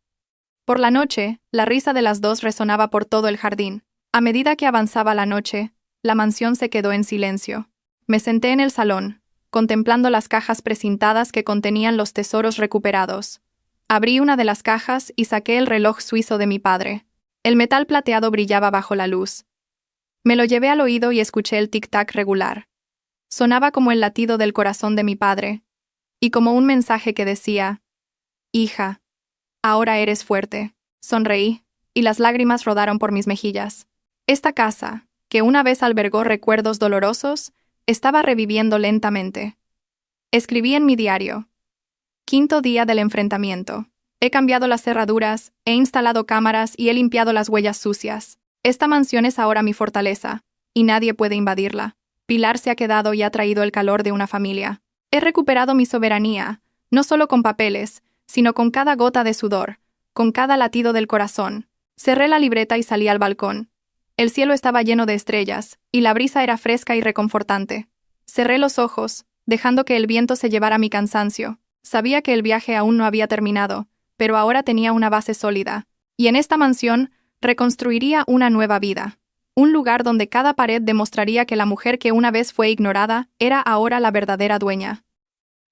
Por la noche, la risa de las dos resonaba por todo el jardín. A medida que avanzaba la noche, la mansión se quedó en silencio. Me senté en el salón, contemplando las cajas precintadas que contenían los tesoros recuperados. Abrí una de las cajas y saqué el reloj suizo de mi padre. El metal plateado brillaba bajo la luz. Me lo llevé al oído y escuché el tic-tac regular. Sonaba como el latido del corazón de mi padre, y como un mensaje que decía: «Hija, ahora eres fuerte». Sonreí, y las lágrimas rodaron por mis mejillas. Esta casa, que una vez albergó recuerdos dolorosos, Estaba reviviendo lentamente. Escribí en mi diario. 5º día del enfrentamiento. He cambiado las cerraduras, he instalado cámaras y he limpiado las huellas sucias. Esta mansión es ahora mi fortaleza, y nadie puede invadirla. Pilar se ha quedado y ha traído el calor de una familia. He recuperado mi soberanía, no solo con papeles, sino con cada gota de sudor, con cada latido del corazón. Cerré la libreta y salí al balcón. El cielo estaba lleno de estrellas, y la brisa era fresca y reconfortante. Cerré los ojos, dejando que el viento se llevara mi cansancio. Sabía que el viaje aún no había terminado, pero ahora tenía una base sólida, y en esta mansión reconstruiría una nueva vida. Un lugar donde cada pared demostraría que la mujer que una vez fue ignorada era ahora la verdadera dueña.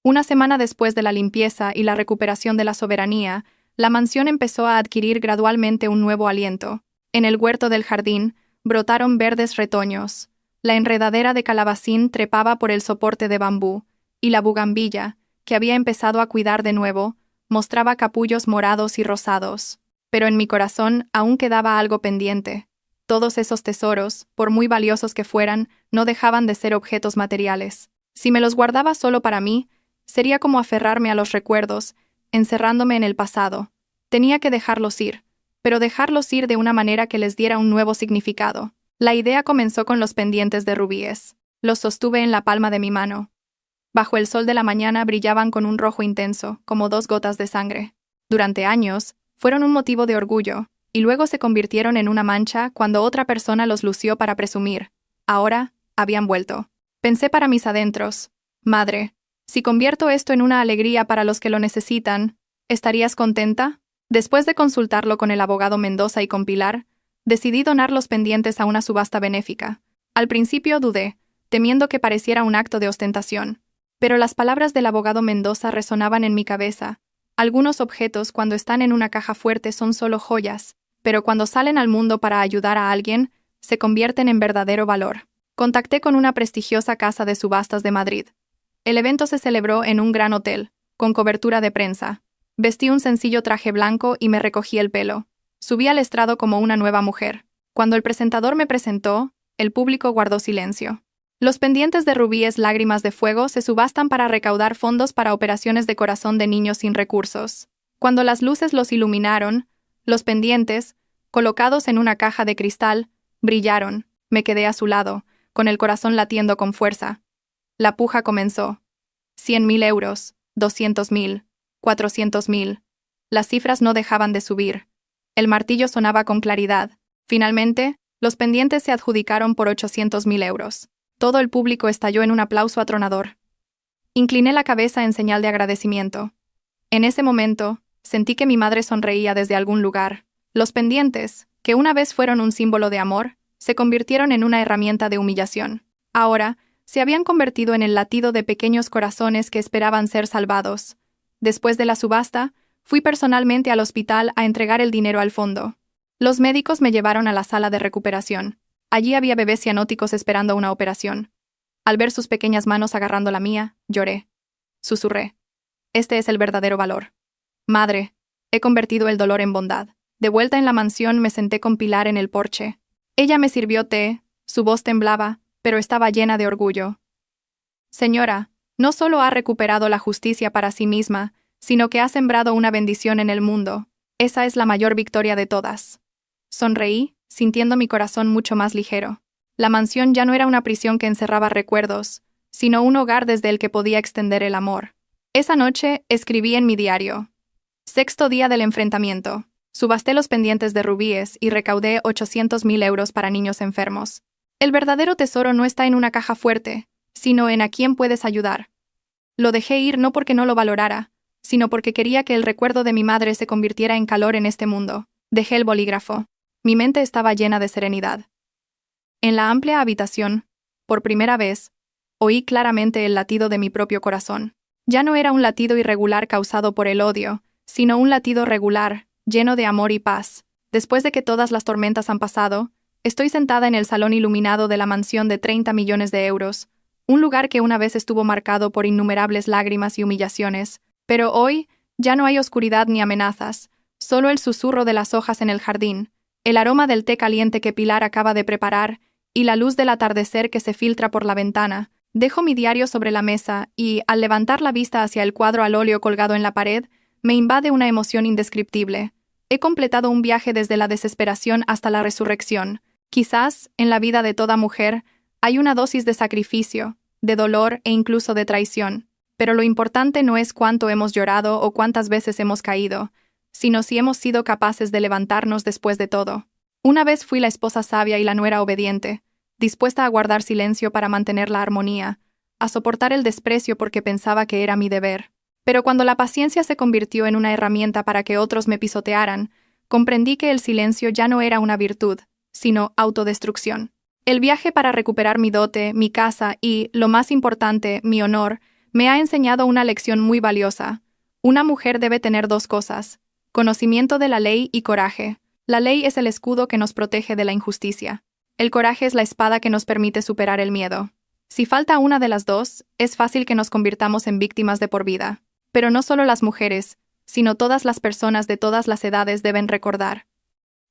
Una semana después de la limpieza y la recuperación de la soberanía, la mansión empezó a adquirir gradualmente un nuevo aliento. En el huerto del jardín brotaron verdes retoños. La enredadera de calabacín trepaba por el soporte de bambú, y la bugambilla, que había empezado a cuidar de nuevo, mostraba capullos morados y rosados. Pero en mi corazón aún quedaba algo pendiente. Todos esos tesoros, por muy valiosos que fueran, no dejaban de ser objetos materiales. Si me los guardaba solo para mí, sería como aferrarme a los recuerdos, encerrándome en el pasado. Tenía que dejarlos ir, pero dejarlos ir de una manera que les diera un nuevo significado. La idea comenzó con los pendientes de rubíes. Los sostuve en la palma de mi mano. Bajo el sol de la mañana brillaban con un rojo intenso, como 2 gotas de sangre. Durante años, fueron un motivo de orgullo, y luego se convirtieron en una mancha cuando otra persona los lució para presumir. Ahora, habían vuelto. Pensé para mis adentros: madre, si convierto esto en una alegría para los que lo necesitan, ¿estarías contenta? Después de consultarlo con el abogado Mendoza y con Pilar, decidí donar los pendientes a una subasta benéfica. Al principio dudé, temiendo que pareciera un acto de ostentación. Pero las palabras del abogado Mendoza resonaban en mi cabeza. Algunos objetos cuando están en una caja fuerte son solo joyas, pero cuando salen al mundo para ayudar a alguien, se convierten en verdadero valor. Contacté con una prestigiosa casa de subastas de Madrid. El evento se celebró en un gran hotel, con cobertura de prensa. Vestí un sencillo traje blanco y me recogí el pelo. Subí al estrado como una nueva mujer. Cuando el presentador me presentó, el público guardó silencio. Los pendientes de rubíes lágrimas de fuego se subastan para recaudar fondos para operaciones de corazón de niños sin recursos. Cuando las luces los iluminaron, los pendientes, colocados en una caja de cristal, brillaron. Me quedé a su lado, con el corazón latiendo con fuerza. La puja comenzó. 100.000 euros, 200.000, 400.000. Las cifras no dejaban de subir. El martillo sonaba con claridad. Finalmente, los pendientes se adjudicaron por 800.000 euros. Todo el público estalló en un aplauso atronador. Incliné la cabeza en señal de agradecimiento. En ese momento, sentí que mi madre sonreía desde algún lugar. Los pendientes, que una vez fueron un símbolo de amor, se convirtieron en una herramienta de humillación. Ahora, se habían convertido en el latido de pequeños corazones que esperaban ser salvados. Después de la subasta, fui personalmente al hospital a entregar el dinero al fondo. Los médicos me llevaron a la sala de recuperación. Allí había bebés cianóticos esperando una operación. Al ver sus pequeñas manos agarrando la mía, lloré. Susurré: este es el verdadero valor. Madre, he convertido el dolor en bondad. De vuelta en la mansión me senté con Pilar en el porche. Ella me sirvió té, su voz temblaba, pero estaba llena de orgullo. Señora, no solo ha recuperado la justicia para sí misma, sino que ha sembrado una bendición en el mundo. Esa es la mayor victoria de todas. Sonreí, sintiendo mi corazón mucho más ligero. La mansión ya no era una prisión que encerraba recuerdos, sino un hogar desde el que podía extender el amor. Esa noche escribí en mi diario: 6º día del enfrentamiento. Subasté los pendientes de rubíes y recaudé 800.000 euros para niños enfermos. El verdadero tesoro no está en una caja fuerte, sino en a quién puedes ayudar. Lo dejé ir no porque no lo valorara, sino porque quería que el recuerdo de mi madre se convirtiera en calor en este mundo. Dejé el bolígrafo. Mi mente estaba llena de serenidad. En la amplia habitación, por primera vez, oí claramente el latido de mi propio corazón. Ya no era un latido irregular causado por el odio, sino un latido regular, lleno de amor y paz. Después de que todas las tormentas han pasado, estoy sentada en el salón iluminado de la mansión de 30 millones de euros, un lugar que una vez estuvo marcado por innumerables lágrimas y humillaciones, pero hoy ya no hay oscuridad ni amenazas, solo el susurro de las hojas en el jardín, el aroma del té caliente que Pilar acaba de preparar y la luz del atardecer que se filtra por la ventana, Dejo mi diario sobre la mesa y, al levantar la vista hacia el cuadro al óleo colgado en la pared, me invade una emoción indescriptible. He completado un viaje desde la desesperación hasta la resurrección. Quizás, en la vida de toda mujer, hay una dosis de sacrificio, de dolor e incluso de traición. Pero lo importante no es cuánto hemos llorado o cuántas veces hemos caído, sino si hemos sido capaces de levantarnos después de todo. Una vez fui la esposa sabia y la nuera obediente, dispuesta a guardar silencio para mantener la armonía, a soportar el desprecio porque pensaba que era mi deber. Pero cuando la paciencia se convirtió en una herramienta para que otros me pisotearan, comprendí que el silencio ya no era una virtud, sino autodestrucción. El viaje para recuperar mi dote, mi casa y, lo más importante, mi honor, me ha enseñado una lección muy valiosa. Una mujer debe tener dos cosas: conocimiento de la ley y coraje. La ley es el escudo que nos protege de la injusticia. El coraje es la espada que nos permite superar el miedo. Si falta una de las dos, es fácil que nos convirtamos en víctimas de por vida. Pero no solo las mujeres, sino todas las personas de todas las edades deben recordar: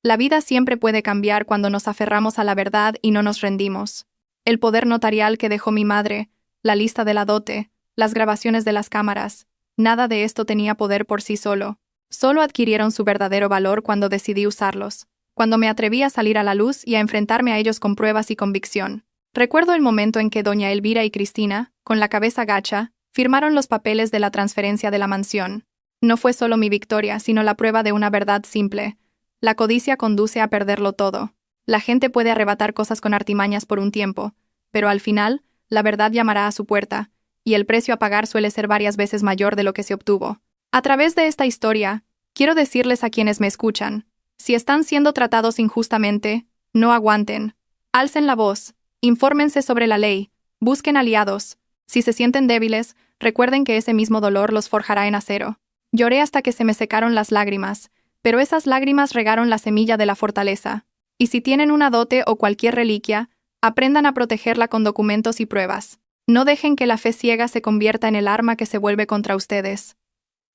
la vida siempre puede cambiar cuando nos aferramos a la verdad y no nos rendimos. El poder notarial que dejó mi madre, la lista de la dote, las grabaciones de las cámaras, nada de esto tenía poder por sí solo. Solo adquirieron su verdadero valor cuando decidí usarlos, cuando me atreví a salir a la luz y a enfrentarme a ellos con pruebas y convicción. Recuerdo el momento en que doña Elvira y Cristina, con la cabeza gacha, firmaron los papeles de la transferencia de la mansión. No fue solo mi victoria, sino la prueba de una verdad simple: la codicia conduce a perderlo todo. La gente puede arrebatar cosas con artimañas por un tiempo, pero al final, la verdad llamará a su puerta, y el precio a pagar suele ser varias veces mayor de lo que se obtuvo. A través de esta historia, quiero decirles a quienes me escuchan: si están siendo tratados injustamente, no aguanten. Alcen la voz, infórmense sobre la ley, busquen aliados. Si se sienten débiles, recuerden que ese mismo dolor los forjará en acero. Lloré hasta que se me secaron las lágrimas, pero esas lágrimas regaron la semilla de la fortaleza. Y si tienen una dote o cualquier reliquia, aprendan a protegerla con documentos y pruebas. No dejen que la fe ciega se convierta en el arma que se vuelve contra ustedes.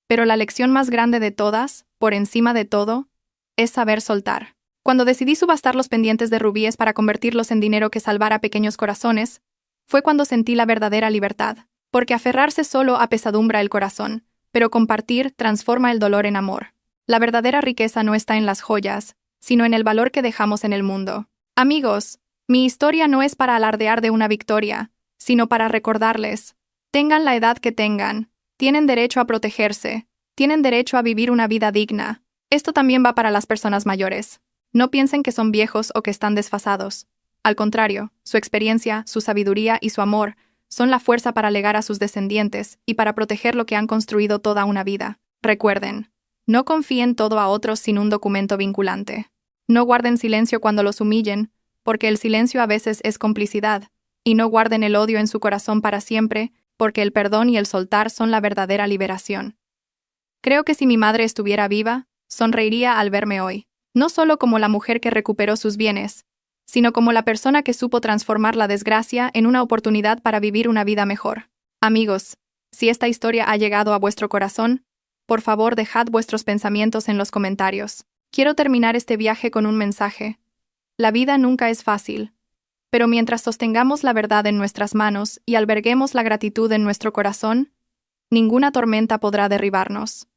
Pero la lección más grande de todas, por encima de todo, es saber soltar. Cuando decidí subastar los pendientes de rubíes para convertirlos en dinero que salvara pequeños corazones, fue cuando sentí la verdadera libertad. Porque aferrarse solo apesadumbra el corazón, pero compartir transforma el dolor en amor. La verdadera riqueza no está en las joyas, sino en el valor que dejamos en el mundo. Amigos, mi historia no es para alardear de una victoria, sino para recordarles: tengan la edad que tengan, tienen derecho a protegerse, tienen derecho a vivir una vida digna. Esto también va para las personas mayores. No piensen que son viejos o que están desfasados. Al contrario, su experiencia, su sabiduría y su amor son la fuerza para legar a sus descendientes y para proteger lo que han construido toda una vida. Recuerden: no confíen todo a otros sin un documento vinculante. No guarden silencio cuando los humillen, porque el silencio a veces es complicidad, y no guarden el odio en su corazón para siempre, porque el perdón y el soltar son la verdadera liberación. Creo que si mi madre estuviera viva, sonreiría al verme hoy, no solo como la mujer que recuperó sus bienes, sino como la persona que supo transformar la desgracia en una oportunidad para vivir una vida mejor. Amigos, si esta historia ha llegado a vuestro corazón, por favor dejad vuestros pensamientos en los comentarios. Quiero terminar este viaje con un mensaje. La vida nunca es fácil, pero mientras sostengamos la verdad en nuestras manos y alberguemos la gratitud en nuestro corazón, ninguna tormenta podrá derribarnos.